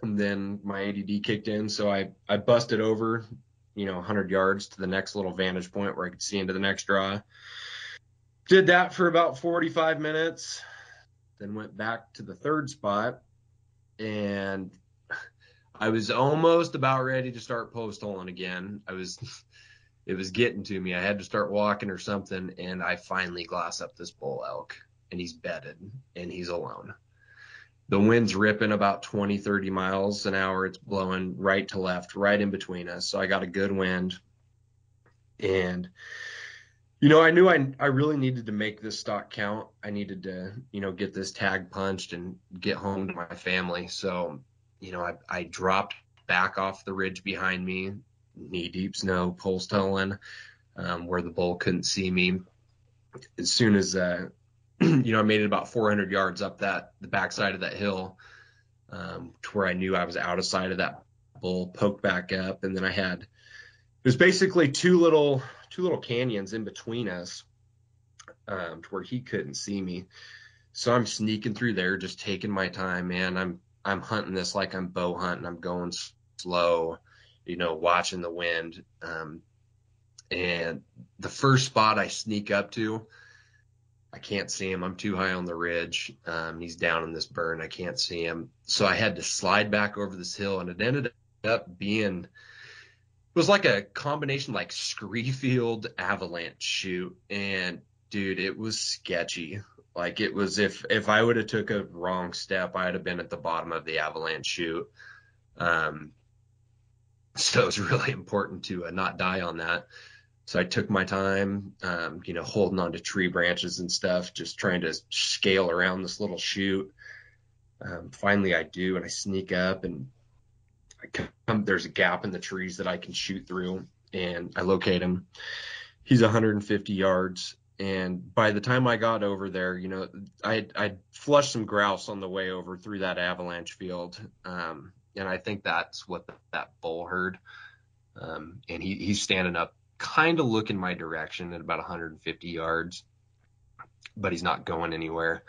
then my ADD kicked in. So I busted over, 100 yards to the next little vantage point where I could see into the next draw. Did that for about 45 minutes. Then went back to the third spot, and I was almost about ready to start post holing again. It was getting to me. I had to start walking or something, and I finally glass up this bull elk, and he's bedded, and he's alone. The wind's ripping about 20, 30 miles an hour. It's blowing right to left, right in between us. So I got a good wind, and I knew I really needed to make this stock count. I needed to, get this tag punched and get home to my family. So, I dropped back off the ridge behind me, knee deep snow, post holing, where the bull couldn't see me. As soon as, I made it about 400 yards up the backside of that hill, to where I knew I was out of sight of that bull, poked back up. And then it was basically two little canyons in between us, to where he couldn't see me. So I'm sneaking through there, just taking my time, man. I'm hunting this like I'm bow hunting. I'm going slow, watching the wind. And the first spot I sneak up to, I can't see him. I'm too high on the ridge. He's down in this burn. I can't see him. So I had to slide back over this hill, and it ended up being, it was like a combination like Screefield avalanche chute. And dude, it was sketchy. Like it was, if I would have took a wrong step, I'd have been at the bottom of the avalanche chute. So it was really important to not die on that. So I took my time, holding onto tree branches and stuff, just trying to scale around this little chute. Finally I do, and I sneak up, and there's a gap in the trees that I can shoot through, and I locate him. He's 150 yards. And by the time I got over there, I'd flushed some grouse on the way over through that avalanche field. And I think that's what that bull heard. And he's standing up, kind of looking my direction at about 150 yards, but he's not going anywhere.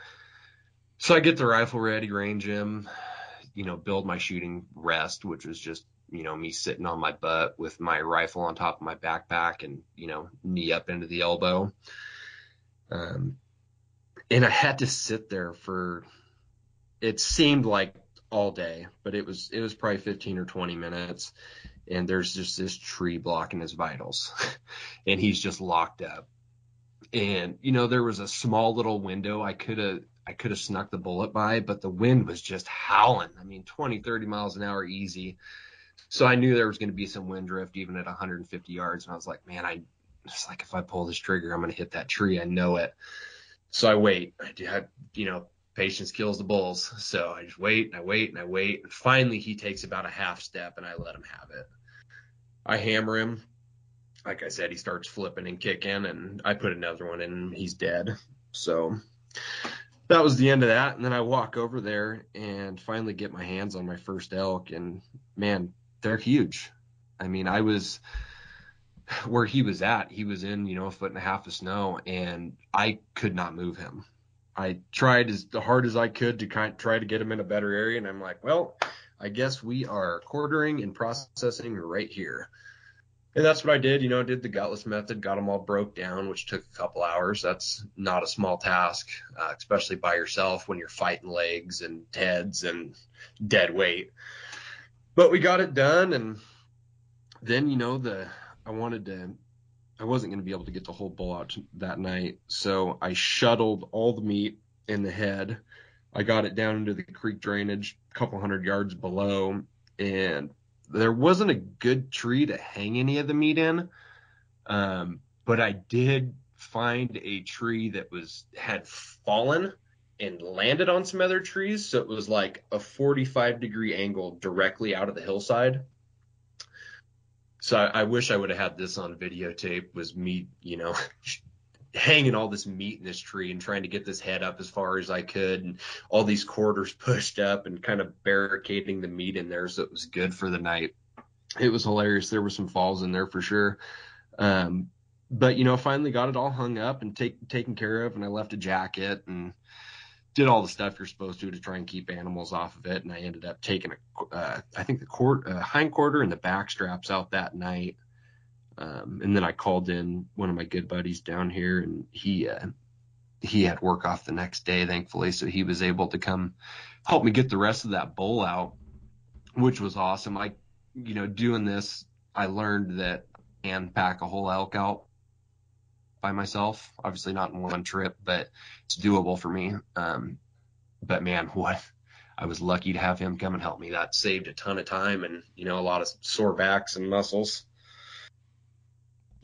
So I get the rifle ready, range him, build my shooting rest, which was just, me sitting on my butt with my rifle on top of my backpack and, knee up into the elbow. And I had to sit there for, it seemed like all day, but it was probably 15 or 20 minutes. And there's just this tree blocking his vitals and he's just locked up. And, there was a small little window I could have snuck the bullet by, but the wind was just howling. 20, 30 miles an hour easy. So I knew there was going to be some wind drift even at 150 yards. And I was like, man, it's like, if I pull this trigger, I'm going to hit that tree. I know it. So I wait. Patience kills the bulls. So I just wait and I wait and I wait. And finally he takes about a half step and I let him have it. I hammer him. Like I said, he starts flipping and kicking, and I put another one in and he's dead. So that was the end of that. And then I walk over there and finally get my hands on my first elk, and man, they're huge. I was where he was at. He was in, 1.5 feet of snow, and I could not move him. I tried as hard as I could to try to get him in a better area. And I'm like, well, I guess we are quartering and processing right here. And that's what I did, did the gutless method, got them all broke down, which took a couple hours. That's not a small task, especially by yourself when you're fighting legs and heads and dead weight. But we got it done, and then I wasn't going to be able to get the whole bull out that night, so I shuttled all the meat in the head. I got it down into the creek drainage a couple hundred yards below, and there wasn't a good tree to hang any of the meat in. But I did find a tree that had fallen and landed on some other trees. So it was like a 45-degree angle directly out of the hillside. So I wish I would have had this on videotape, was me, hanging all this meat in this tree and trying to get this head up as far as I could, and all these quarters pushed up and kind of barricading the meat in there so it was good for the night. It was hilarious. There were some falls in there for sure. But finally got it all hung up and taken care of, and I left a jacket and did all the stuff you're supposed to try and keep animals off of it. And I ended up taking I think the hind quarter and the back straps out that night. And then I called in one of my good buddies down here, and he had work off the next day, thankfully, so he was able to come help me get the rest of that bull out, which was awesome. Doing this, I learned that I can pack a whole elk out by myself. Obviously not in one trip, but it's doable for me. But man, I was lucky to have him come and help me. That saved a ton of time and, a lot of sore backs and muscles.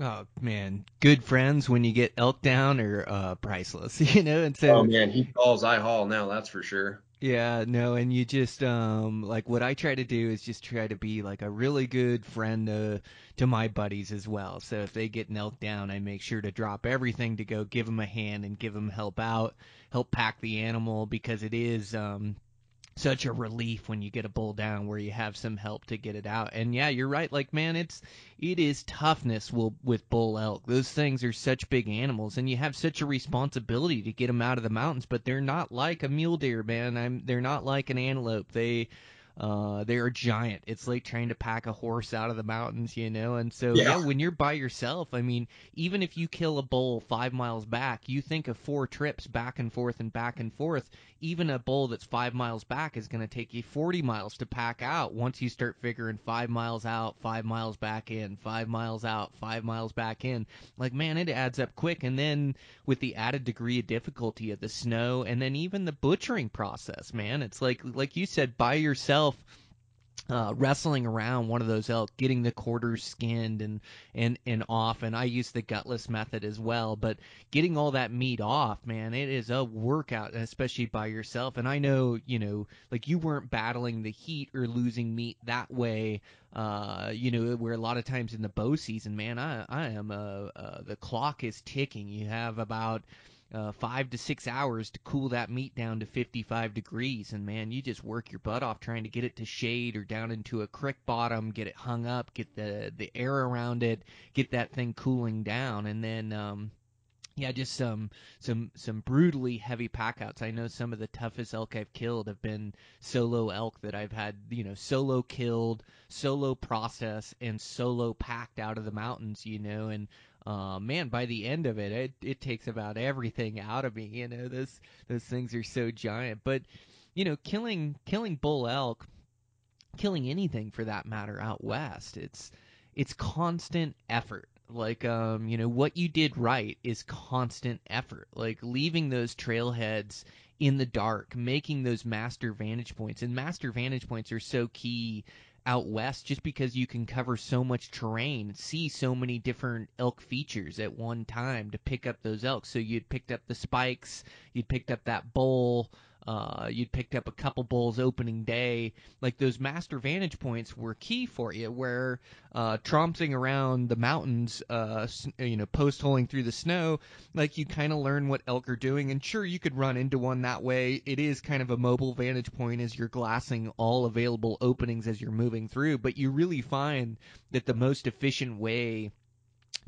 Oh man, good friends when you get elk down are priceless, and so Oh man, he calls, I haul now, that's for sure. yeah, no, and you just like what I try to do is just try to be like a really good friend to my buddies as well. So if they get an elk down, I make sure to drop everything to go give them a hand and give them help pack the animal, because it is such a relief when you get a bull down where you have some help to get it out. And yeah, you're right. Like, man, it is toughness with bull elk. Those things are such big animals, and you have such a responsibility to get them out of the mountains. But they're not like a mule deer, man. They're not like an antelope. They are giant. It's like trying to pack a horse out of the mountains, And so, yeah, when you're by yourself, I mean, even if you kill a bull 5 miles back, you think of 4 trips back and forth and back and forth. Even a bull that's 5 miles back is going to take you 40 miles to pack out once you start figuring 5 miles out, 5 miles back in, 5 miles out, 5 miles back in. Like, man, it adds up quick. And then with the added degree of difficulty of the snow, and then even the butchering process, man, it's like you said, by yourself, wrestling around one of those elk, getting the quarters skinned and off, and I use the gutless method as well, but getting all that meat off, man, it is a workout, especially by yourself. And I know, like, you weren't battling the heat or losing meat that way, where a lot of times in the bow season, man, I am the clock is ticking. You have about 5 to 6 hours to cool that meat down to 55 degrees, and man, you just work your butt off trying to get it to shade or down into a creek bottom, get it hung up, get the air around it, get that thing cooling down, and then yeah, just some brutally heavy packouts. I know some of the toughest elk I've killed have been solo elk that I've had, solo killed, solo processed, and solo packed out of the mountains, and man, by the end of it takes about everything out of me. Those things are so giant. But killing bull elk, killing anything for that matter out west, it's constant effort. Like, what you did right is constant effort. Like, leaving those trailheads in the dark, making those master vantage points. And master vantage points are so key out west, just because you can cover so much terrain, see so many different elk features at one time to pick up those elk. So you'd picked up the spikes, you'd picked up that bull, you'd picked up a couple bulls opening day. Like, those master vantage points were key for you, where tromping around the mountains, post-holing through the snow, like, you kind of learn what elk are doing. And sure, you could run into one that way. It is kind of a mobile vantage point as you're glassing all available openings as you're moving through, but you really find that the most efficient way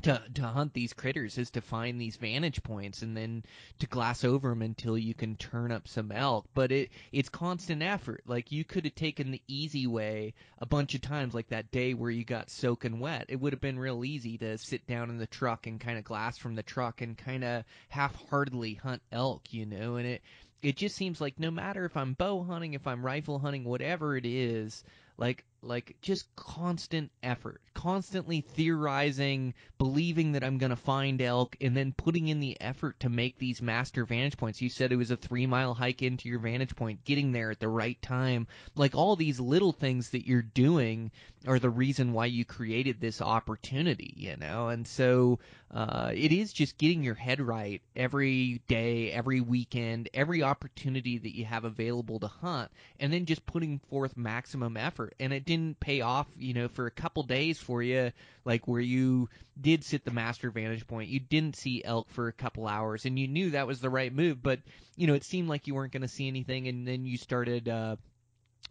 to hunt these critters is to find these vantage points and then to glass over them until you can turn up some elk. But it's constant effort. Like, you could have taken the easy way a bunch of times, like that day where you got soaking wet. It would have been real easy to sit down in the truck and kind of glass from the truck and kind of half-heartedly hunt elk, and it just seems like no matter if I'm bow hunting, if I'm rifle hunting, whatever it is, like, like just constant effort, constantly theorizing, believing that I'm going to find elk, and then putting in the effort to make these master vantage points. You said it was a 3-mile hike into your vantage point, getting there at the right time. Like all these little things that you're doing are the reason why you created this opportunity, you know? And so it is just getting your head right every day, every weekend, every opportunity that you have available to hunt, and then just putting forth maximum effort. And it didn't pay off, you know, for a couple days for you, like where you did sit the master vantage point, you didn't see elk for a couple hours, and you knew that was the right move, but, you know, it seemed like you weren't going to see anything, and then you started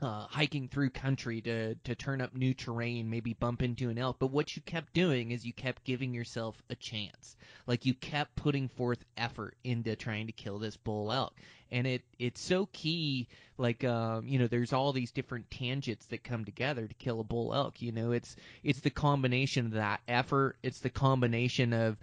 hiking through country to turn up new terrain, maybe bump into an elk. But what you kept doing is you kept giving yourself a chance. Like you kept putting forth effort into trying to kill this bull elk. And it's so key, like, you know, there's all these different tangents that come together to kill a bull elk. You know, it's the combination of that effort. It's the combination of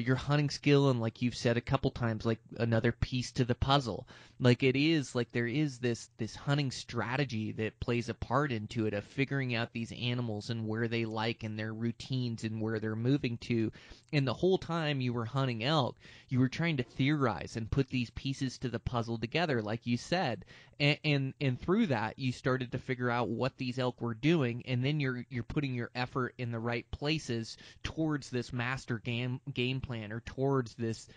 your hunting skill, and like you've said a couple times, like another piece to the puzzle. Like it is, like there is this hunting strategy that plays a part into it, of figuring out these animals and where they like and their routines and where they're moving to. And the whole time you were hunting elk, you were trying to theorize and put these pieces to the puzzle together, like you said. And through that, you started to figure out what these elk were doing, and then you're putting your effort in the right places towards this master game plan, or towards this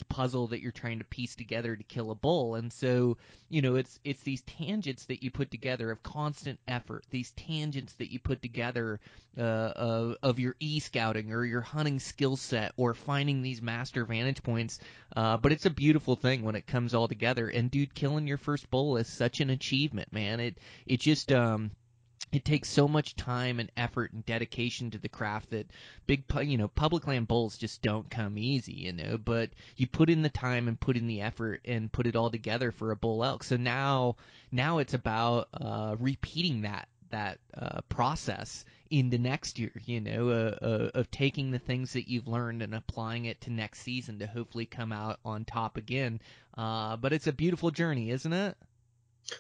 puzzle that you're trying to piece together to kill a bull. And so, you know, it's these tangents that you put together of constant effort, these tangents that you put together of your e-scouting or your hunting skill set, or finding these master vantage points. But it's a beautiful thing when it comes all together. And dude, killing your first bull is such an achievement, man. It just it takes so much time and effort and dedication to the craft that public land bulls just don't come easy, you know, but you put in the time and put in the effort and put it all together for a bull elk. So now it's about repeating that process into next year, you know, of taking the things that you've learned and applying it to next season to hopefully come out on top again. But it's a beautiful journey, isn't it?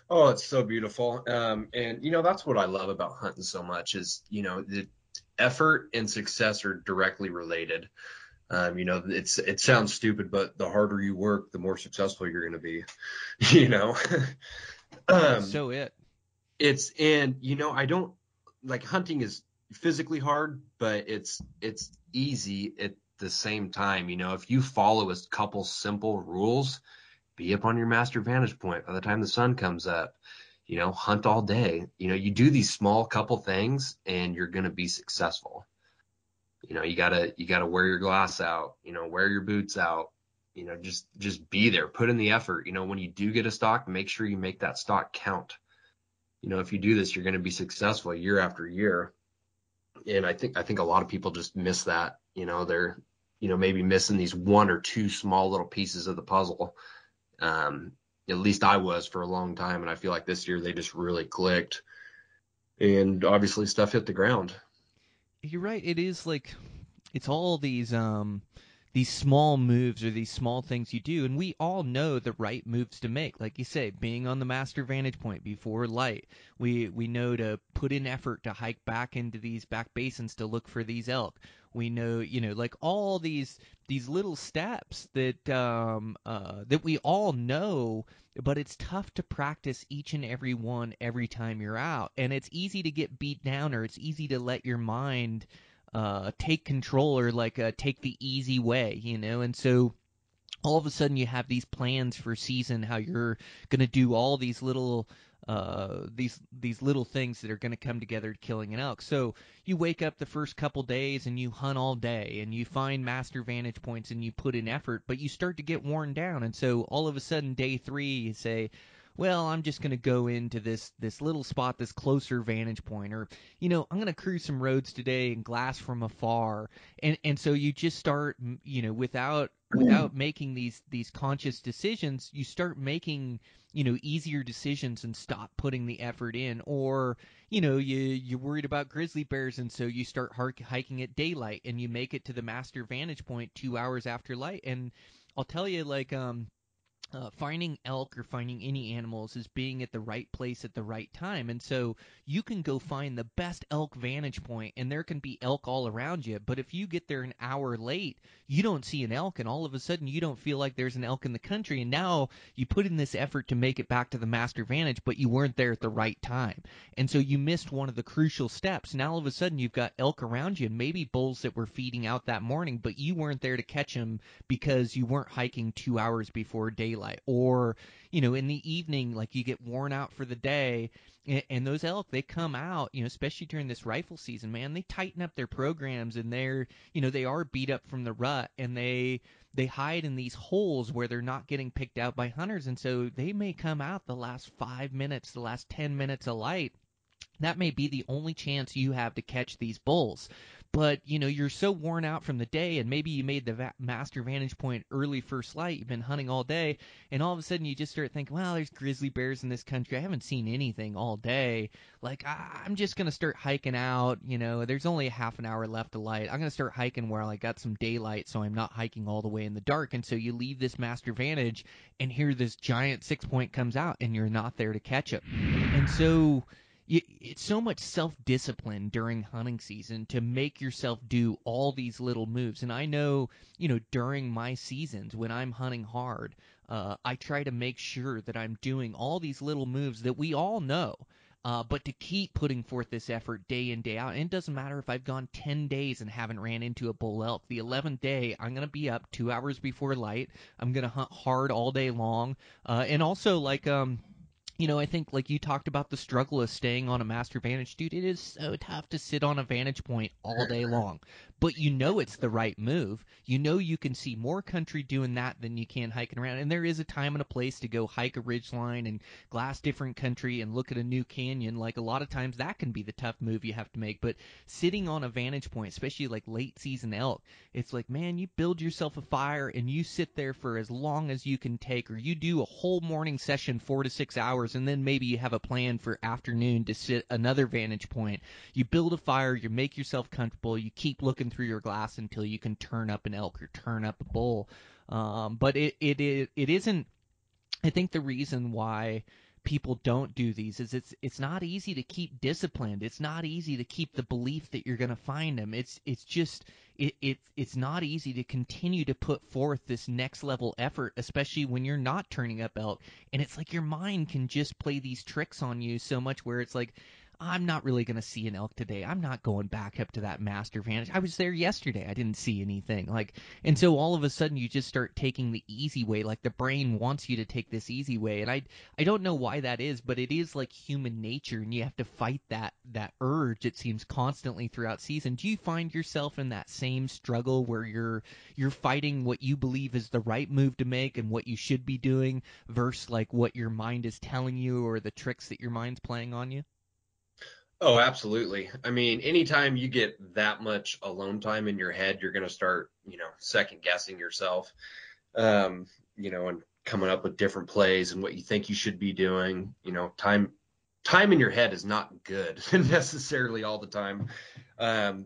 Oh, it's so beautiful. And you know, that's what I love about hunting so much is, you know, the effort and success are directly related. You know, it sounds stupid, but the harder you work, the more successful you're going to be, you know. um, So and you know, I don't like hunting is physically hard, but it's easy at the same time. You know, if you follow a couple simple rules, be up on your master vantage point by the time the sun comes up, you know, hunt all day. You know, you do these small couple things and you're going to be successful. You know, you gotta wear your glass out, you know, wear your boots out, you know, just be there, put in the effort. You know, when you do get a stock, make sure you make that stock count. You know, if you do this, you're going to be successful year after year. And I think a lot of people just miss that. You know, they're, you know, maybe missing these one or two small little pieces of the puzzle. At least I was for a long time, and I feel like this year they just really clicked, and obviously stuff hit the ground. You're right. It is like it's all these small moves or these small things you do, and we all know the right moves to make. Like you say, being on the master vantage point before light, we know to put in effort to hike back into these back basins to look for these elk. We know, you know, like all these little steps that that we all know, but it's tough to practice each and every one every time you're out, and it's easy to get beat down, or it's easy to let your mind take control, or like take the easy way, you know. And so all of a sudden you have these plans for season, how you're going to do all these little these little things that are going to come together to killing an elk. So you wake up the first couple days and you hunt all day and you find master vantage points and you put in effort, but you start to get worn down. And so all of a sudden day 3 you say, well, I'm just going to go into this little spot, this closer vantage point, or, you know, I'm going to cruise some roads today and glass from afar. And so you just start, you know, without making these conscious decisions, you start making, you know, easier decisions and stop putting the effort in. Or, you know, you're worried about grizzly bears, and so you start hiking at daylight and you make it to the master vantage point 2 hours after light. And I'll tell you, like, finding elk or finding any animals is being at the right place at the right time. And so you can go find the best elk vantage point, and there can be elk all around you. But if you get there an hour late, you don't see an elk, and all of a sudden you don't feel like there's an elk in the country. And now you put in this effort to make it back to the master vantage, but you weren't there at the right time. And so you missed one of the crucial steps. Now all of a sudden you've got elk around you, and maybe bulls that were feeding out that morning, but you weren't there to catch them because you weren't hiking 2 hours before daylight. Or, in the evening, like you get worn out for the day, and those elk, they come out, especially during this rifle season, man, they tighten up their programs, and they are beat up from the rut, and they hide in these holes where they're not getting picked out by hunters. And so they may come out the last 5 minutes, the last 10 minutes of light. That may be the only chance you have to catch these bulls. But, you're so worn out from the day, and maybe you made the master vantage point early first light. You've been hunting all day, and all of a sudden you just start thinking, well, there's grizzly bears in this country. I haven't seen anything all day. Like, I'm just going to start hiking out. There's only a half an hour left of light. I'm going to start hiking where I got some daylight, so I'm not hiking all the way in the dark. And so you leave this master vantage, and here this giant 6-point comes out, and you're not there to catch it. And so it's so much self-discipline during hunting season to make yourself do all these little moves. And I know, during my seasons when I'm hunting hard, I try to make sure that I'm doing all these little moves that we all know. But to keep putting forth this effort day in, day out. And it doesn't matter if I've gone 10 days and haven't ran into a bull elk. The 11th day, I'm going to be up 2 hours before light. I'm going to hunt hard all day long. And also, I think, like you talked about the struggle of staying on a master vantage, dude, it is so tough to sit on a vantage point all day long. But it's the right move. You can see more country doing that than you can hiking around. And there is a time and a place to go hike a ridgeline and glass different country and look at a new canyon. Like, a lot of times that can be the tough move you have to make. But sitting on a vantage point, especially like late season elk, it's like, man, you build yourself a fire and you sit there for as long as you can take, or you do a whole morning session, 4 to 6 hours, and then maybe you have a plan for afternoon to sit another vantage point. You build a fire, you make yourself comfortable, you keep looking through your glass until you can turn up an elk or turn up a bull. But it isn't. I think the reason why people don't do these is it's not easy to keep disciplined. It's not easy to keep the belief that you're going to find them. It's not easy to continue to put forth this next level effort, especially when you're not turning up elk. And it's like your mind can just play these tricks on you so much where it's like, I'm not really going to see an elk today. I'm not going back up to that master vantage. I was there yesterday. I didn't see anything. And so all of a sudden you just start taking the easy way. Like, the brain wants you to take this easy way. And I don't know why that is, but it is like human nature, and you have to fight that urge, it seems, constantly throughout season. Do you find yourself in that same struggle where you're fighting what you believe is the right move to make and what you should be doing versus like what your mind is telling you or the tricks that your mind's playing on you? Oh, absolutely. I mean, anytime you get that much alone time in your head, you're going to start, second guessing yourself, and coming up with different plays and what you think you should be doing. Time in your head is not good necessarily all the time. But,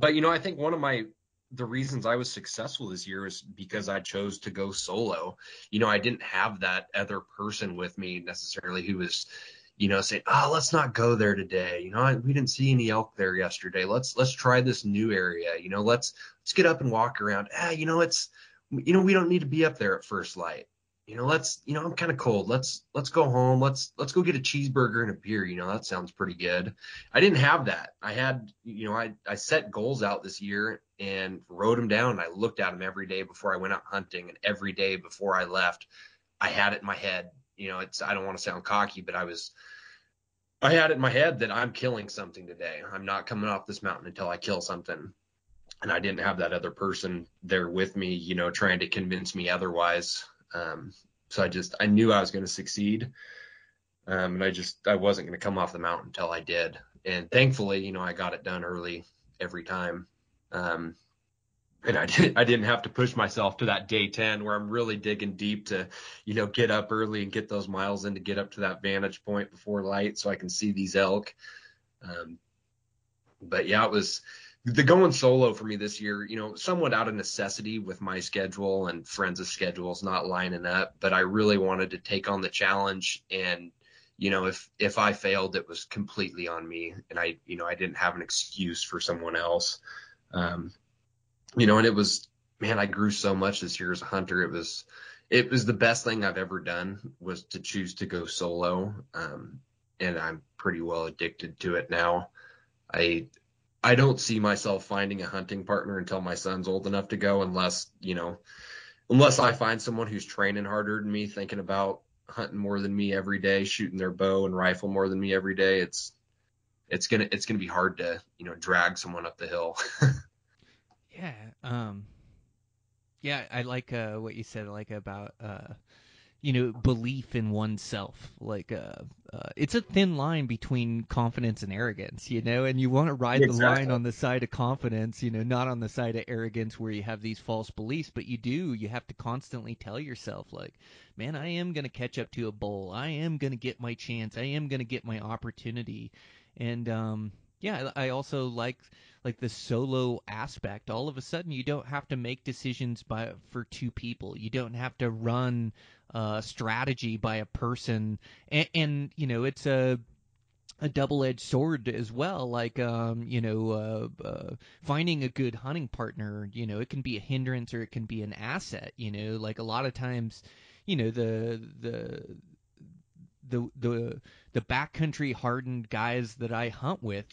I think one of the reasons I was successful this year is because I chose to go solo. I didn't have that other person with me necessarily who was, saying, let's not go there today. We didn't see any elk there yesterday. Let's try this new area. Let's get up and walk around. We don't need to be up there at first light. I'm kind of cold. Let's go home. Let's go get a cheeseburger and a beer. That sounds pretty good. I didn't have that. I had, I set goals out this year and wrote them down. I looked at them every day before I went out hunting, and every day before I left, I had it in my head. I don't want to sound cocky, but I had it in my head that I'm killing something today. I'm not coming off this mountain until I kill something. And I didn't have that other person there with me, trying to convince me otherwise. So I knew I was going to succeed. And I wasn't going to come off the mountain until I did. And thankfully, I got it done early every time. And I didn't have to push myself to that day 10 where I'm really digging deep to, get up early and get those miles in to get up to that vantage point before light so I can see these elk. But yeah, the going solo for me this year, somewhat out of necessity with my schedule and friends' schedules not lining up, but I really wanted to take on the challenge. And, if I failed, it was completely on me, and I didn't have an excuse for someone else. And it was, man, I grew so much this year as a hunter. It was the best thing I've ever done, was to choose to go solo. And I'm pretty well addicted to it now. I don't see myself finding a hunting partner until my son's old enough to go, unless I find someone who's training harder than me, thinking about hunting more than me every day, shooting their bow and rifle more than me every day. It's gonna be hard to, drag someone up the hill. Yeah. Yeah, I like what you said, like about belief in oneself. Like it's a thin line between confidence and arrogance, and you want to ride the line Exactly. on the side of confidence, not on the side of arrogance where you have these false beliefs, but you have to constantly tell yourself, like, man, I am going to catch up to a bull. I am going to get my chance. I am going to get my opportunity. And yeah, I also like the solo aspect. All of a sudden, you don't have to make decisions for two people. You don't have to run strategy by a person, and it's a double-edged sword as well. Like finding a good hunting partner, it can be a hindrance or it can be an asset. Like a lot of times, the backcountry hardened guys that I hunt with,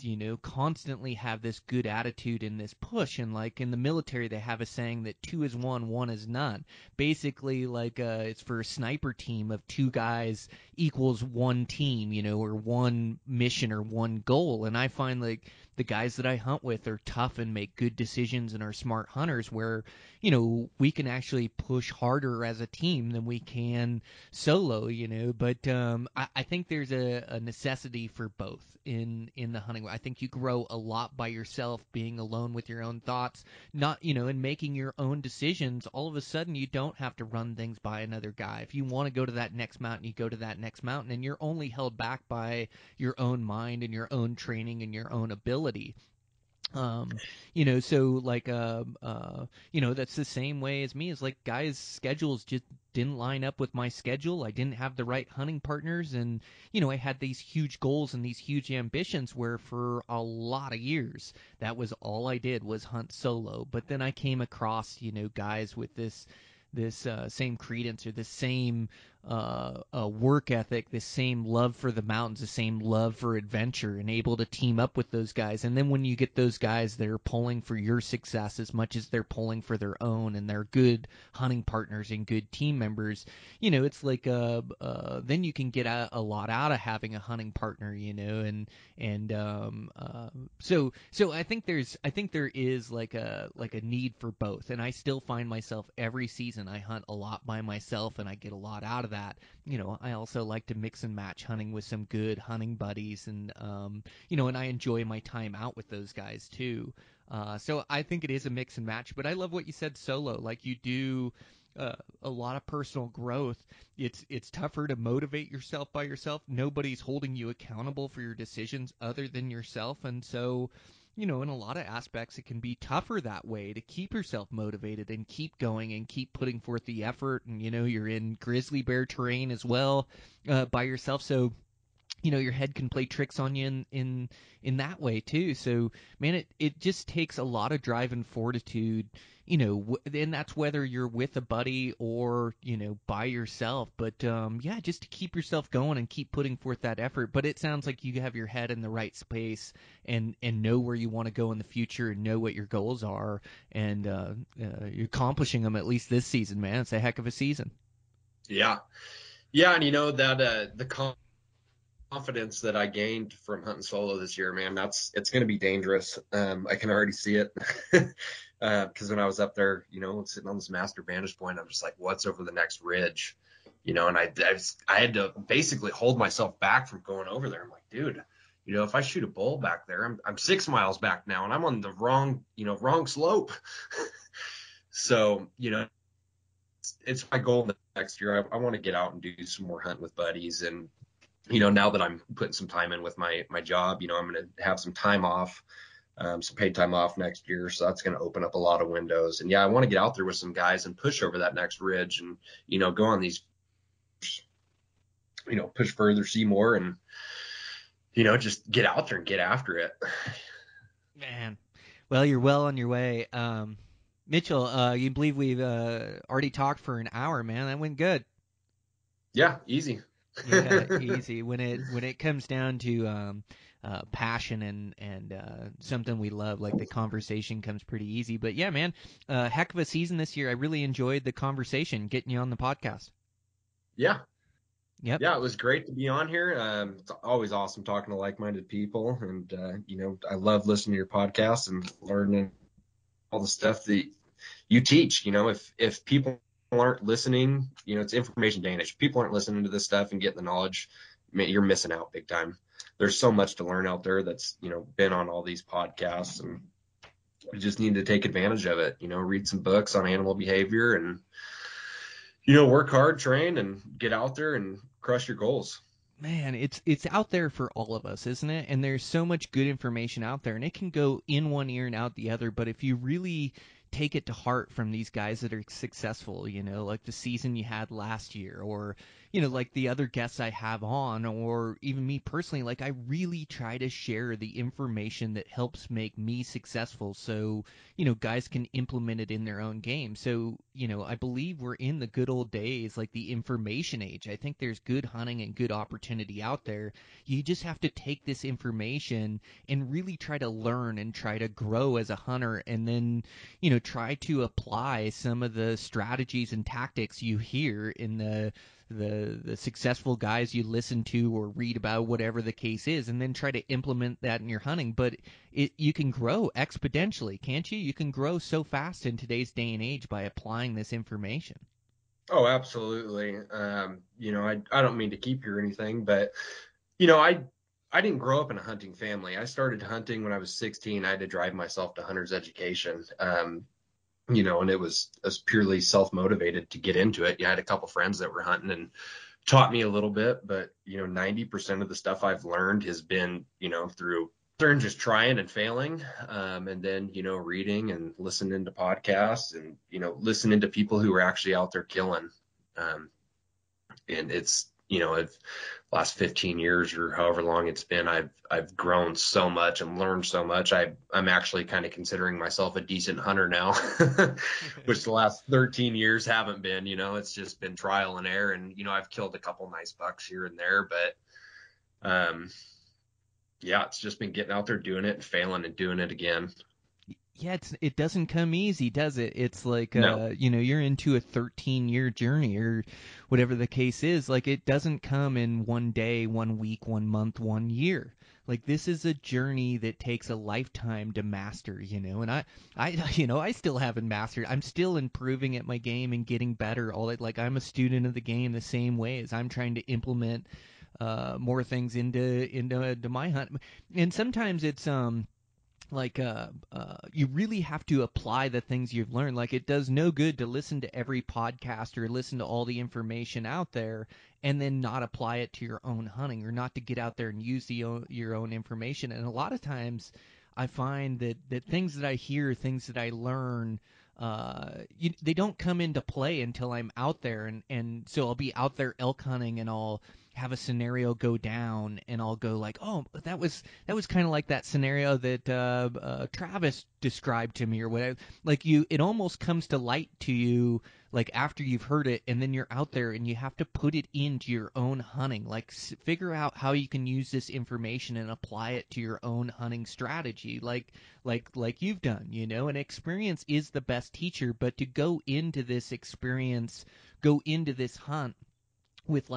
constantly have this good attitude and this push. And like in the military, they have a saying that 2 is 1, 1 is none. Basically, like it's for a sniper team of 2 guys equals 1 team, or 1 mission or 1 goal. And I find like the guys that I hunt with are tough and make good decisions and are smart hunters, where we can actually push harder as a team than we can solo. But I think there's a necessity for both in the hunting. I think you grow a lot by yourself, being alone with your own thoughts, not and making your own decisions. All of a sudden, you don't have to run things by another guy. If you want to go to that next mountain, you go to that next mountain, and you're only held back by your own mind and your own training and your own ability. So like that's the same way as me. Is like guys' schedules just didn't line up with my schedule. I didn't have the right hunting partners, and I had these huge goals and these huge ambitions where for a lot of years that was all I did was hunt solo. But then I came across guys with this same credence or this same work ethic, this same love for the mountains, the same love for adventure, and able to team up with those guys. And then when you get those guys that are pulling for your success as much as they're pulling for their own, and they're good hunting partners and good team members, it's like then you can get a lot out of having a hunting partner, so I think there is like a need for both. And I still find myself every season I hunt a lot by myself, and I get a lot out of that. I also like to mix and match hunting with some good hunting buddies, and and I enjoy my time out with those guys too. So I think it is a mix and match. But I love what you said, solo. Like you do a lot of personal growth. It's tougher to motivate yourself by yourself. Nobody's holding you accountable for your decisions other than yourself, and so in a lot of aspects, it can be tougher that way to keep yourself motivated and keep going and keep putting forth the effort. And, you're in grizzly bear terrain as well by yourself. So, your head can play tricks on you in that way too. So, man, it just takes a lot of drive and fortitude, and that's whether you're with a buddy or, by yourself. But, yeah, just to keep yourself going and keep putting forth that effort. But it sounds like you have your head in the right space and know where you want to go in the future and know what your goals are. And you're accomplishing them, at least this season, man. It's a heck of a season. Yeah. Yeah. And that the confidence that I gained from hunting solo this year, man, it's going to be dangerous. I can already see it. Because when I was up there, sitting on this master vantage point, I'm just like, what's over the next ridge? And I had to basically hold myself back from going over there. I'm like, dude, if I shoot a bull back there, I'm 6 miles back now, and I'm on the wrong slope. So, it's my goal next year. I want to get out and do some more hunting with buddies. And, now that I'm putting some time in with my job, I'm going to have some time off. some paid time off next year. So that's going to open up a lot of windows. And yeah, I want to get out there with some guys and push over that next ridge and, go on these, push further, see more, and, just get out there and get after it. Man, well, you're well on your way. Mitchell, you believe we've already talked for an hour, man? That went good. Yeah, easy. Yeah, easy. When it comes down to passion and something we love, like the conversation comes pretty easy. But yeah, man, heck of a season this year. I really enjoyed the conversation, getting you on the podcast. Yeah. Yep. Yeah, it was great to be on here. It's always awesome talking to like-minded people, and I love listening to your podcast and learning all the stuff that you teach. If people aren't listening, it's information day. If people aren't listening to this stuff and getting the knowledge, man, you're missing out big time. There's so much to learn out there that's been on all these podcasts, and we just need to take advantage of it. Read some books on animal behavior and work hard, train, and get out there and crush your goals. Man, it's out there for all of us, isn't it? And there's so much good information out there, and it can go in one ear and out the other. But if you really take it to heart from these guys that are successful, like the season you had last year, or like the other guests I have on, or even me personally, like I really try to share the information that helps make me successful, so guys can implement it in their own game. So I believe we're in the good old days, like the information age. I think there's good hunting and good opportunity out there. You just have to take this information and really try to learn and try to grow as a hunter, and then try to apply some of the strategies and tactics you hear in the successful guys you listen to or read about, whatever the case is, and then try to implement that in your hunting. But you can grow exponentially, can't you? You can grow so fast in today's day and age by applying this information. Oh, absolutely. I don't mean to keep you or anything, but I didn't grow up in a hunting family. I started hunting when I was 16. I had to drive myself to hunter's education. And it was purely self-motivated to get into it. I had a couple friends that were hunting and taught me a little bit, but 90% of the stuff I've learned has been, through just trying and failing, and then, reading and listening to podcasts and, listening to people who are actually out there killing. And it's, last 15 years or however long it's been, I've grown so much and learned so much. I'm actually kind of considering myself a decent hunter now, which the last 13 years haven't been. It's just been trial and error, and I've killed a couple nice bucks here and there, but yeah, it's just been getting out there, doing it and failing and doing it again. Yeah, it doesn't come easy, does it? It's like, No. You're into a 13-year journey or whatever the case is. Like, it doesn't come in one day, 1 week, 1 month, 1 year. Like, this is a journey that takes a lifetime to master, and I still haven't mastered. I'm still improving at my game and getting better. Like, I'm a student of the game the same way as I'm trying to implement more things into my hunt. And sometimes it's you really have to apply the things you've learned. Like, it does no good to listen to every podcast or listen to all the information out there and then not apply it to your own hunting, or not to get out there and use your own information. And a lot of times I find that things that I hear, things that I learn, they don't come into play until I'm out there, and so I'll be out there elk hunting and I'll have a scenario go down and I'll go like, oh, that was kind of like that scenario that Travis described to me, or whatever. Like, it almost comes to light to you like after you've heard it, and then you're out there and you have to put it into your own hunting. Like, figure out how you can use this information and apply it to your own hunting strategy, like you've done. And experience is the best teacher. But to go into this experience, go into this hunt with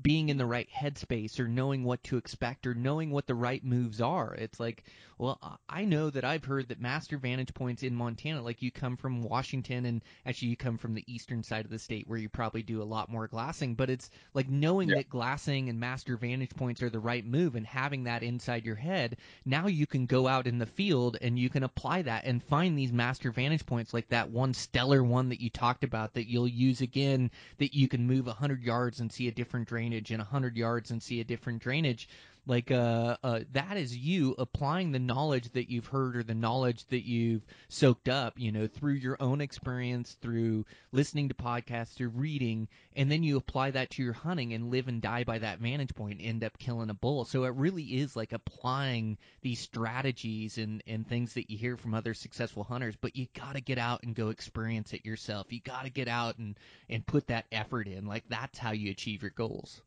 being in the right headspace, or knowing what to expect, or knowing what the right moves are. It's like, well, I know that I've heard that master vantage points in Montana, like, you come from Washington, and actually you come from the eastern side of the state where you probably do a lot more glassing, but it's like knowing that glassing and master vantage points are the right move and having that inside your head. Now you can go out in the field and you can apply that and find these master vantage points, like that one stellar one that you talked about that you'll use again, that you can move 100 yards and see a different drainage, and 100 yards and see a different drainage. Like that is you applying the knowledge that you've heard or the knowledge that you've soaked up, through your own experience, through listening to podcasts, through reading, and then you apply that to your hunting and live and die by that vantage point and end up killing a bull. So it really is like applying these strategies and things that you hear from other successful hunters, but you got to get out and go experience it yourself. You got to get out and put that effort in. Like that's how you achieve your goals.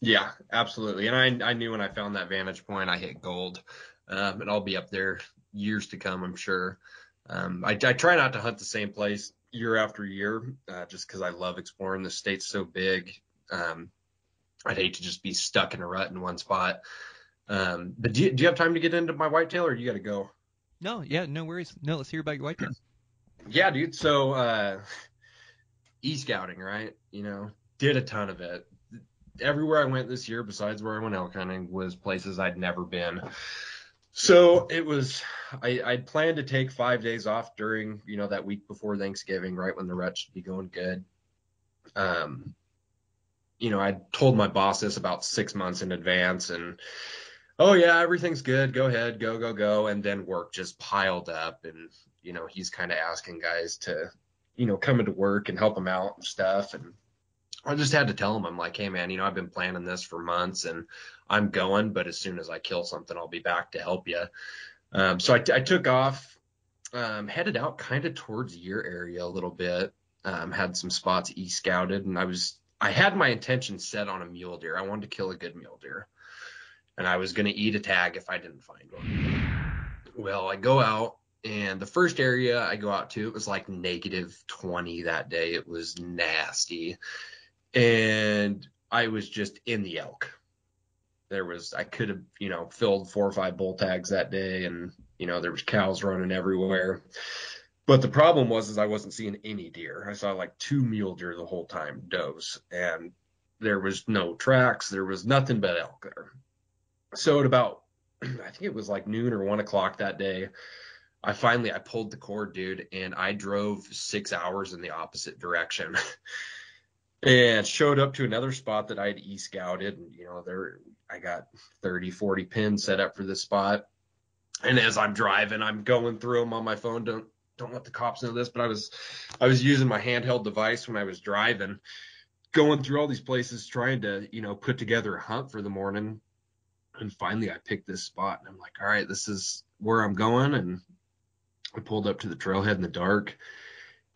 Yeah, absolutely. And I knew when I found that vantage point, I hit gold. And I'll be up there years to come, I'm sure. I try not to hunt the same place year after year, just because I love exploring. The state's so big. I'd hate to just be stuck in a rut in one spot. But do you have time to get into my whitetail, or you got to go? No, yeah, no worries. No, let's hear about your whitetail. Yeah, dude. So e-scouting, right? Did a ton of it. Everywhere I went this year, besides where I went elk hunting, was places I'd never been. So it was, I'd planned to take 5 days off during, that week before Thanksgiving, right when the rut should be going good. I told my boss this about 6 months in advance, and oh yeah, everything's good. Go ahead, go. And then work just piled up, and, he's kind of asking guys to, come into work and help him out and stuff. And I just had to tell him, I'm like, hey man, I've been planning this for months and I'm going, but as soon as I kill something, I'll be back to help you. So I took off, headed out kind of towards your area a little bit, had some spots e-scouted, and I had my intention set on a mule deer. I wanted to kill a good mule deer, and I was going to eat a tag if I didn't find one. Well, I go out, and the first area I go out to, it was like -20 that day. It was nasty. And I was just in the elk. I could have, filled 4 or 5 bull tags that day, and, there was cows running everywhere. But the problem was I wasn't seeing any deer. I saw like 2 mule deer the whole time, does, and there was no tracks. There was nothing but elk there. So at about, I think it was like noon or 1 o'clock that day, I pulled the cord, dude, and I drove 6 hours in the opposite direction. And showed up to another spot that I'd e-scouted, and I got 30, 40 pins set up for this spot. And as I'm driving, I'm going through them on my phone. Don't let the cops know this, but I was using my handheld device when I was driving, going through all these places, trying to put together a hunt for the morning. And finally, I picked this spot, and I'm like, all right, this is where I'm going. And I pulled up to the trailhead in the dark,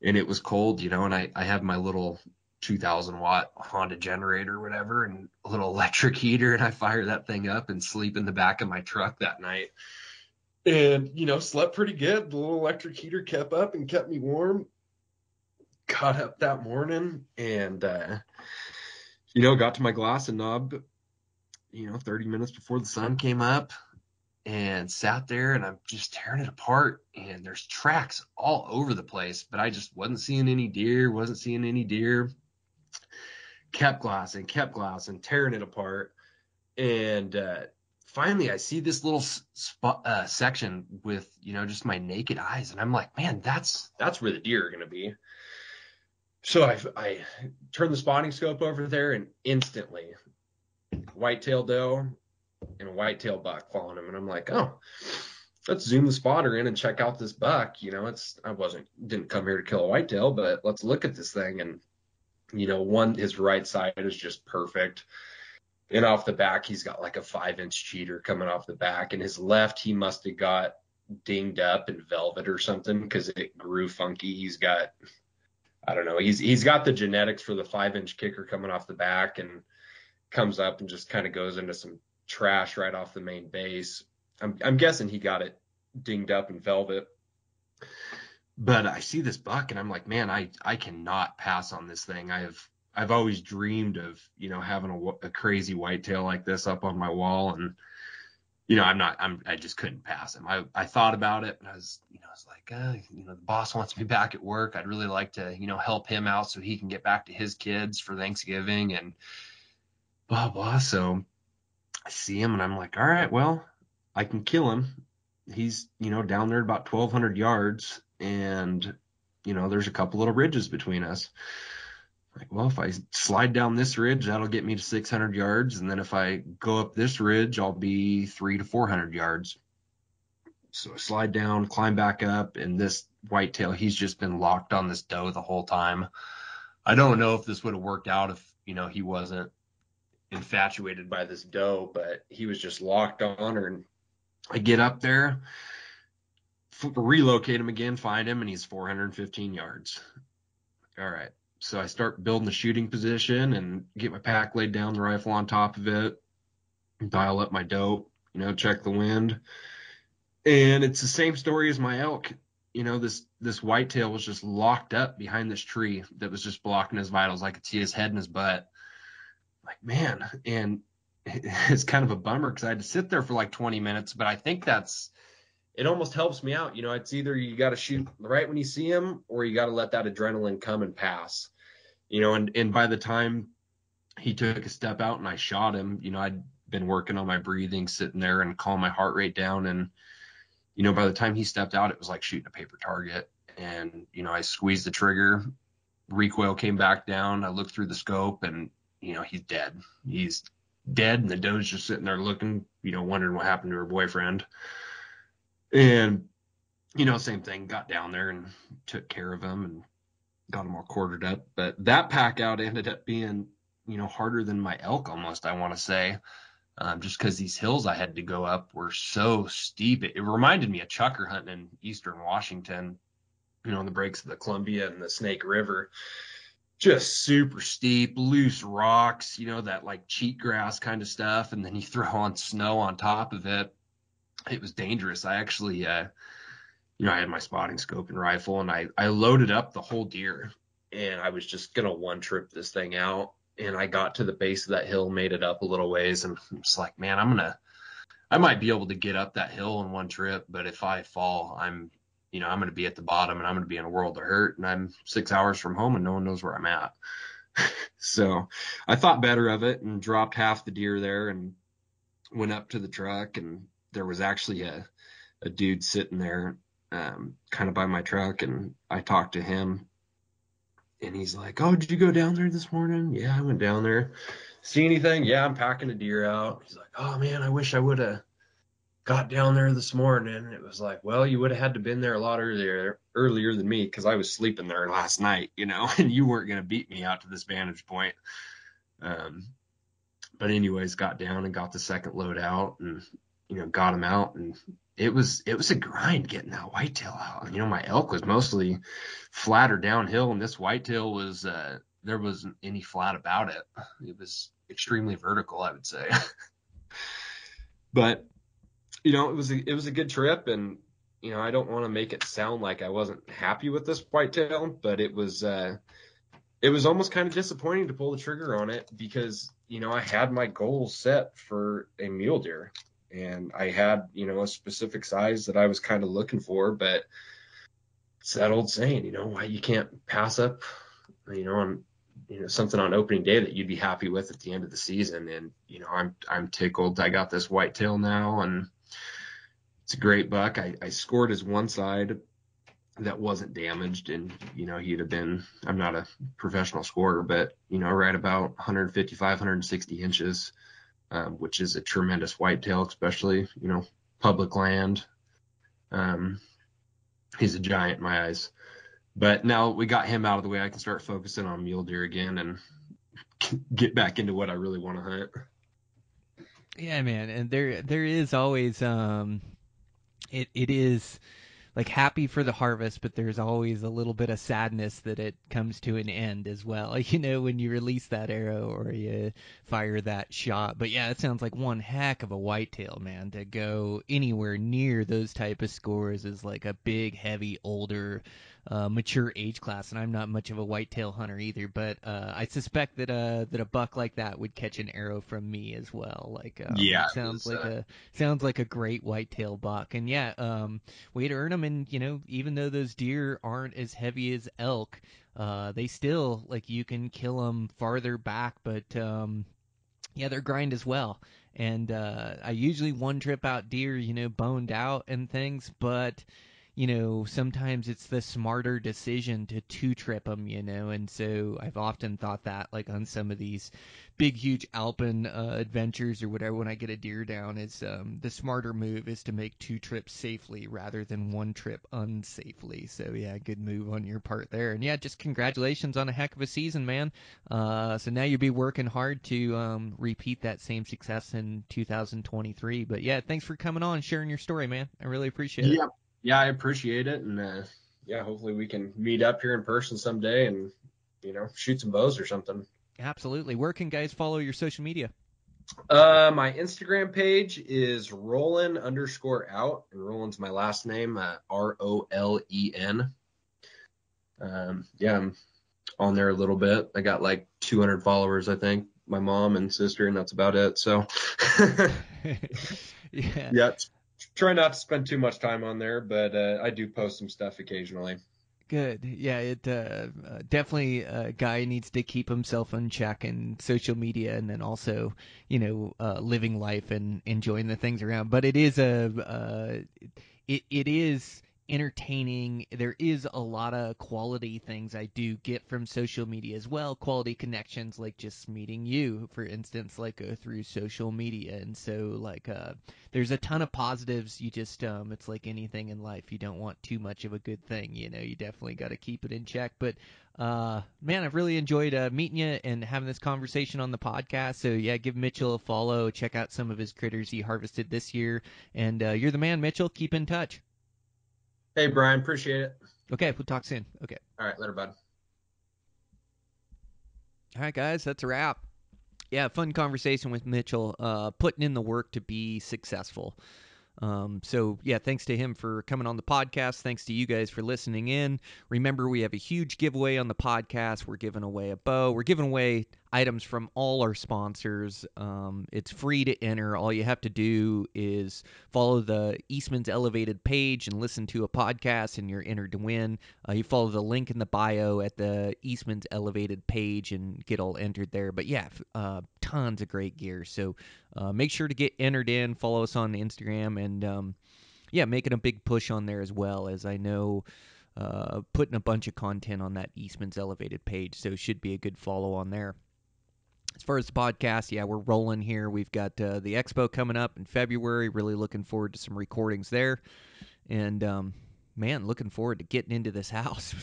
and it was cold, and I had my little 2,000-watt Honda generator or whatever, and a little electric heater, and I fired that thing up and sleep in the back of my truck that night. And, slept pretty good. The little electric heater kept up and kept me warm. Got up that morning and, got to my glass and knob, 30 minutes before the sun came up, and sat there, and I'm just tearing it apart, and there's tracks all over the place, but I just wasn't seeing any deer. Kept glassing, tearing it apart. And finally, I see this little section with, just my naked eyes. And I'm like, man, that's where the deer are going to be. So I turned the spotting scope over there, and instantly whitetail doe and a whitetail buck following him. And I'm like, oh, let's zoom the spotter in and check out this buck. Didn't come here to kill a whitetail, but let's look at this thing. And his right side is just perfect. And off the back, he's got like a 5-inch cheater coming off the back. And his left, he must have got dinged up in velvet or something, because it grew funky. He's got, I don't know, he's got the genetics for the 5-inch kicker coming off the back, and comes up and just kind of goes into some trash right off the main base. I'm guessing he got it dinged up in velvet. But I see this buck, and I'm like, man, I cannot pass on this thing. I've always dreamed of, having a crazy whitetail like this up on my wall. And, I just couldn't pass him. I thought about it, and I was like, the boss wants me back at work. I'd really like to, help him out so he can get back to his kids for Thanksgiving and blah, blah. So I see him, and I'm like, all right, well, I can kill him. He's, down there about 1,200 yards. And, there's a couple little ridges between us. Like, well, if I slide down this ridge, that'll get me to 600 yards. And then if I go up this ridge, I'll be 300 to 400 yards. So I slide down, climb back up, and this whitetail, he's just been locked on this doe the whole time. I don't know if this would have worked out if, he wasn't infatuated by this doe, but he was just locked on her. And I get up there, relocate him again, find him, and he's 415 yards. All right. So I start building the shooting position and get my pack laid down, the rifle on top of it, dial up my dope, check the wind. And it's the same story as my elk. This whitetail was just locked up behind this tree that was just blocking his vitals. I could see his head and his butt. Like, man, and it's kind of a bummer because I had to sit there for like 20 minutes, but I think it almost helps me out. It's either you got to shoot right when you see him or you got to let that adrenaline come and pass, and by the time he took a step out and I shot him, I'd been working on my breathing, sitting there and calm my heart rate down. And, by the time he stepped out, it was like shooting a paper target. And, I squeezed the trigger, recoil came back down. I looked through the scope and, he's dead. He's dead. And the doe's just sitting there looking, wondering what happened to her boyfriend. And, same thing, got down there and took care of him and got him all quartered up. But that pack out ended up being, harder than my elk almost, I want to say. Just because these hills I had to go up were so steep. It reminded me of chucker hunting in eastern Washington, on the breaks of the Columbia and the Snake River. Just super steep, loose rocks, that like cheatgrass kind of stuff. And then you throw on snow on top of it. It was dangerous. I actually, I had my spotting scope and rifle, and I loaded up the whole deer. And I was just going to one trip this thing out. And I got to the base of that hill, made it up a little ways, and I'm just like, man, I might be able to get up that hill in one trip, but if I fall, I'm going to be at the bottom and I'm going to be in a world of hurt, and I'm 6 hours from home and no one knows where I'm at. So I thought better of it and dropped half the deer there and went up to the truck, and there was actually a dude sitting there, kind of by my truck, and I talked to him. And he's like, oh, did you go down there this morning? Yeah, I went down there. See anything? Yeah, I'm packing a deer out. He's like, oh, man, I wish I would have got down there this morning. And it was like, well, you would have had to been there a lot earlier than me because I was sleeping there last night, and you weren't going to beat me out to this vantage point. But anyways, got down and got the second load out and, got him out. And it was a grind getting that whitetail out. My elk was mostly flat or downhill, and this whitetail was, there wasn't any flat about it. It was extremely vertical, I would say. But, it was a good trip, and, I don't want to make it sound like I wasn't happy with this whitetail, but it was almost kind of disappointing to pull the trigger on it because, I had my goals set for a mule deer. And I had, a specific size that I was kind of looking for, but it's that old saying, why you can't pass up, on, something on opening day that you'd be happy with at the end of the season. And, I'm tickled. I got this whitetail now, and it's a great buck. I scored his one side that wasn't damaged, and, he'd have been, I'm not a professional scorer, but, right about 155, 160 inches. Which is a tremendous whitetail, especially, public land. He's a giant in my eyes. But now we got him out of the way, I can start focusing on mule deer again and get back into what I really want to hunt. Yeah, man, and there is always it is like happy for the harvest, but there's always a little bit of sadness that it comes to an end as well. When you release that arrow or you fire that shot. But yeah, it sounds like one heck of a whitetail, man. To go anywhere near those type of scores is like a big, heavy, older, mature age class. And I'm not much of a whitetail hunter either, but I suspect that a buck like that would catch an arrow from me as well. Like yeah, it sounds like a great whitetail buck. And yeah, way to earn them. And even though those deer aren't as heavy as elk, they still, like, you can kill them farther back, but yeah, they're grind as well. And I usually one trip out deer, boned out and things, but sometimes it's the smarter decision to two-trip them, and so I've often thought that, like on some of these big, huge alpine adventures or whatever, when I get a deer down, is the smarter move is to make two trips safely rather than one trip unsafely. So yeah, good move on your part there. And yeah, just congratulations on a heck of a season, man. So now you'll be working hard to repeat that same success in 2023. But yeah, thanks for coming on and sharing your story, man. I really appreciate it. Yeah, I appreciate it, and yeah, hopefully we can meet up here in person someday and shoot some bows or something. Absolutely. Where can guys follow your social media? My Instagram page is Rolan_out, and Rolan's my last name, Rolen. Yeah, I'm on there a little bit. I got like 200 followers, I think, my mom and sister, and that's about it. So yeah, try not to spend too much time on there, but I do post some stuff occasionally. Good. Yeah, it definitely a guy needs to keep himself in check in social media, and then also, living life and enjoying the things around. But it is it is entertaining. There is a lot of quality things I do get from social media as well. Quality connections, like just meeting you, for instance, like through social media. And so, like, there's a ton of positives. You just, it's like anything in life. You don't want too much of a good thing. You definitely got to keep it in check. But man, I've really enjoyed meeting you and having this conversation on the podcast. So yeah, give Mitchell a follow. Check out some of his critters he harvested this year. And you're the man, Mitchell. Keep in touch. Hey, Brian, appreciate it. Okay, we'll talk soon. Okay. All right, later, bud. All right, guys, that's a wrap. Yeah, fun conversation with Mitchell, putting in the work to be successful. So, yeah, thanks to him for coming on the podcast. Thanks to you guys for listening in. Remember, we have a huge giveaway on the podcast. We're giving away a bow. We're giving away items from all our sponsors. It's free to enter. All you have to do is follow the Eastmans Elevated page and listen to a podcast, and you're entered to win. You follow the link in the bio at the Eastmans Elevated page and get all entered there. But yeah, tons of great gear. So make sure to get entered in. Follow us on Instagram, and yeah, making a big push on there as well, as I know putting a bunch of content on that Eastman's Elevated page, so should be a good follow on there. As far as the podcast, yeah, we're rolling here. We've got the expo coming up in February. Really looking forward to some recordings there. And, man, looking forward to getting into this house.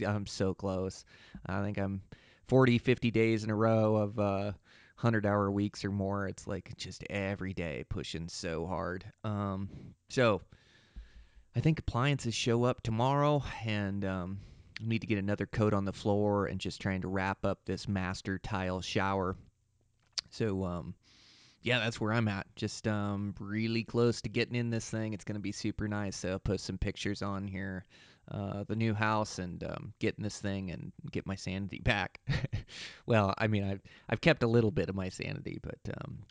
I'm so close. I think I'm 40, 50 days in a row of 100-hour weeks or more. It's like just every day pushing so hard. So I think appliances show up tomorrow, and need to get another coat on the floor and just trying to wrap up this master tile shower. So, yeah, that's where I'm at. Just really close to getting in this thing. It's going to be super nice. So I'll post some pictures on here, the new house, and getting this thing and get my sanity back. Well, I mean, I've kept a little bit of my sanity, but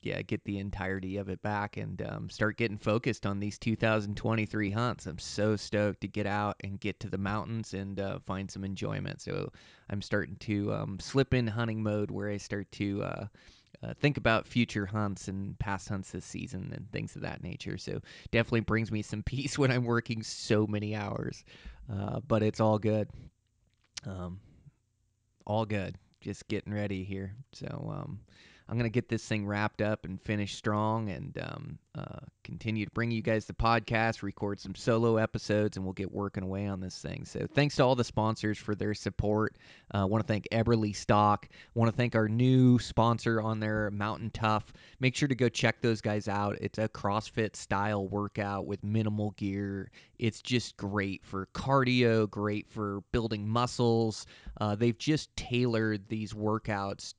yeah, get the entirety of it back and start getting focused on these 2023 hunts. I'm so stoked to get out and get to the mountains and find some enjoyment. So I'm starting to slip in hunting mode, where I start to think about future hunts and past hunts this season and things of that nature. So definitely brings me some peace when I'm working so many hours. But it's all good. All good. Just getting ready here. So I'm going to get this thing wrapped up and finished strong, and continue to bring you guys the podcast, record some solo episodes, and we'll get working away on this thing. So thanks to all the sponsors for their support. I want to thank Eberly Stock. I want to thank our new sponsor on there, Mountain Tough. Make sure to go check those guys out. It's a CrossFit style workout with minimal gear. It's just great for cardio, great for building muscles. They've just tailored these workouts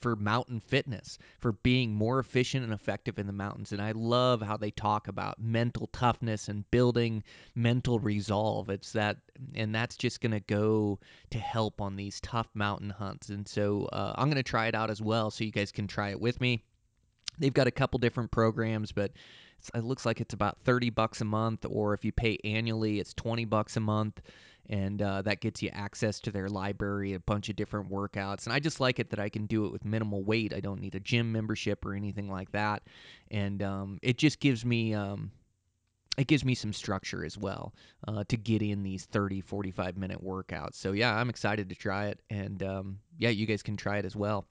for mountain fitness, for being more efficient and effective in the mountains. And I love how they talk about mental toughness and building mental resolve. And that's just going to go to help on these tough mountain hunts. And so I'm going to try it out as well, so you guys can try it with me. They've got a couple different programs, but it looks like it's about $30 a month, or if you pay annually, it's $20 a month. And that gets you access to their library, a bunch of different workouts. And I just like it that I can do it with minimal weight. I don't need a gym membership or anything like that. And it just gives me it gives me some structure as well to get in these 30, 45-minute workouts. So, yeah, I'm excited to try it. And, yeah, you guys can try it as well.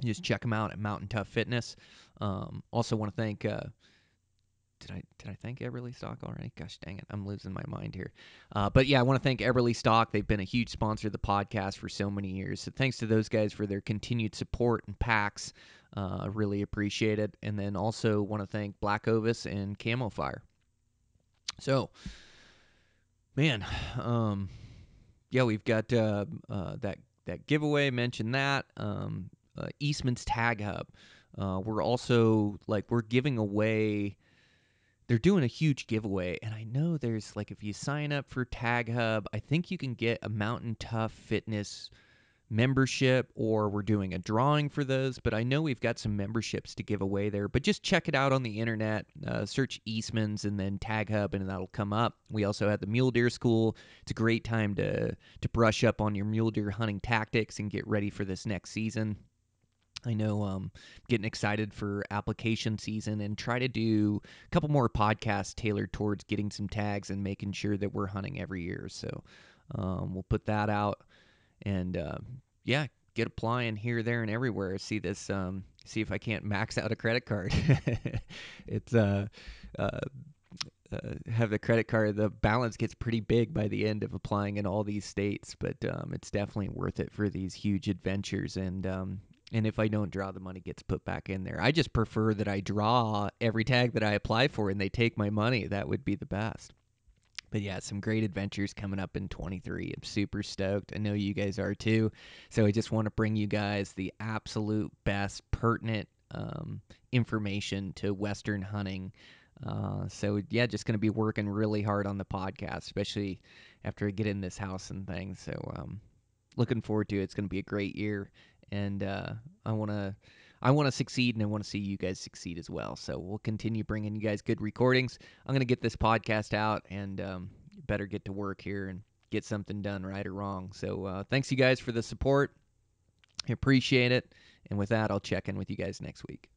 Just check them out at Mountain Tough Fitness. Also want to thank did I thank Eberly Stock already? Gosh dang it, I'm losing my mind here. But yeah, I want to thank Eberly Stock. They've been a huge sponsor of the podcast for so many years. So thanks to those guys for their continued support and packs. Really appreciate it. And then also want to thank Black Ovis and Camo Fire. So, man, yeah, we've got that giveaway. Mentioned that. Eastman's Tag Hub. We're also we're giving away. They're doing a huge giveaway, and I know there's if you sign up for Tag Hub, I think you can get a Mountain Tough Fitness membership, or we're doing a drawing for those. But I know we've got some memberships to give away there. But just check it out on the internet. Search Eastmans and then Tag Hub, and that'll come up. We also have the Mule Deer School. It's a great time to brush up on your mule deer hunting tactics and get ready for this next season. I know getting excited for application season and try to do a couple more podcasts tailored towards getting some tags and making sure that we're hunting every year. So we'll put that out and, yeah, get applying here, there, and everywhere. See this, see if I can't max out a credit card. It's have the credit card, the balance gets pretty big by the end of applying in all these states, but it's definitely worth it for these huge adventures. And if I don't draw, the money gets put back in there. I just prefer that I draw every tag that I apply for and they take my money. That would be the best. But yeah, some great adventures coming up in 23. I'm super stoked. I know you guys are too. So I just want to bring you guys the absolute best pertinent information to Western hunting. So yeah, just going to be working really hard on the podcast, especially after I get in this house and things. So looking forward to it. It's going to be a great year. And I want to succeed, and I want to see you guys succeed as well. So we'll continue bringing you guys good recordings. I'm going to get this podcast out, and better get to work here and get something done, right or wrong. So thanks you guys for the support. I appreciate it. And with that, I'll check in with you guys next week.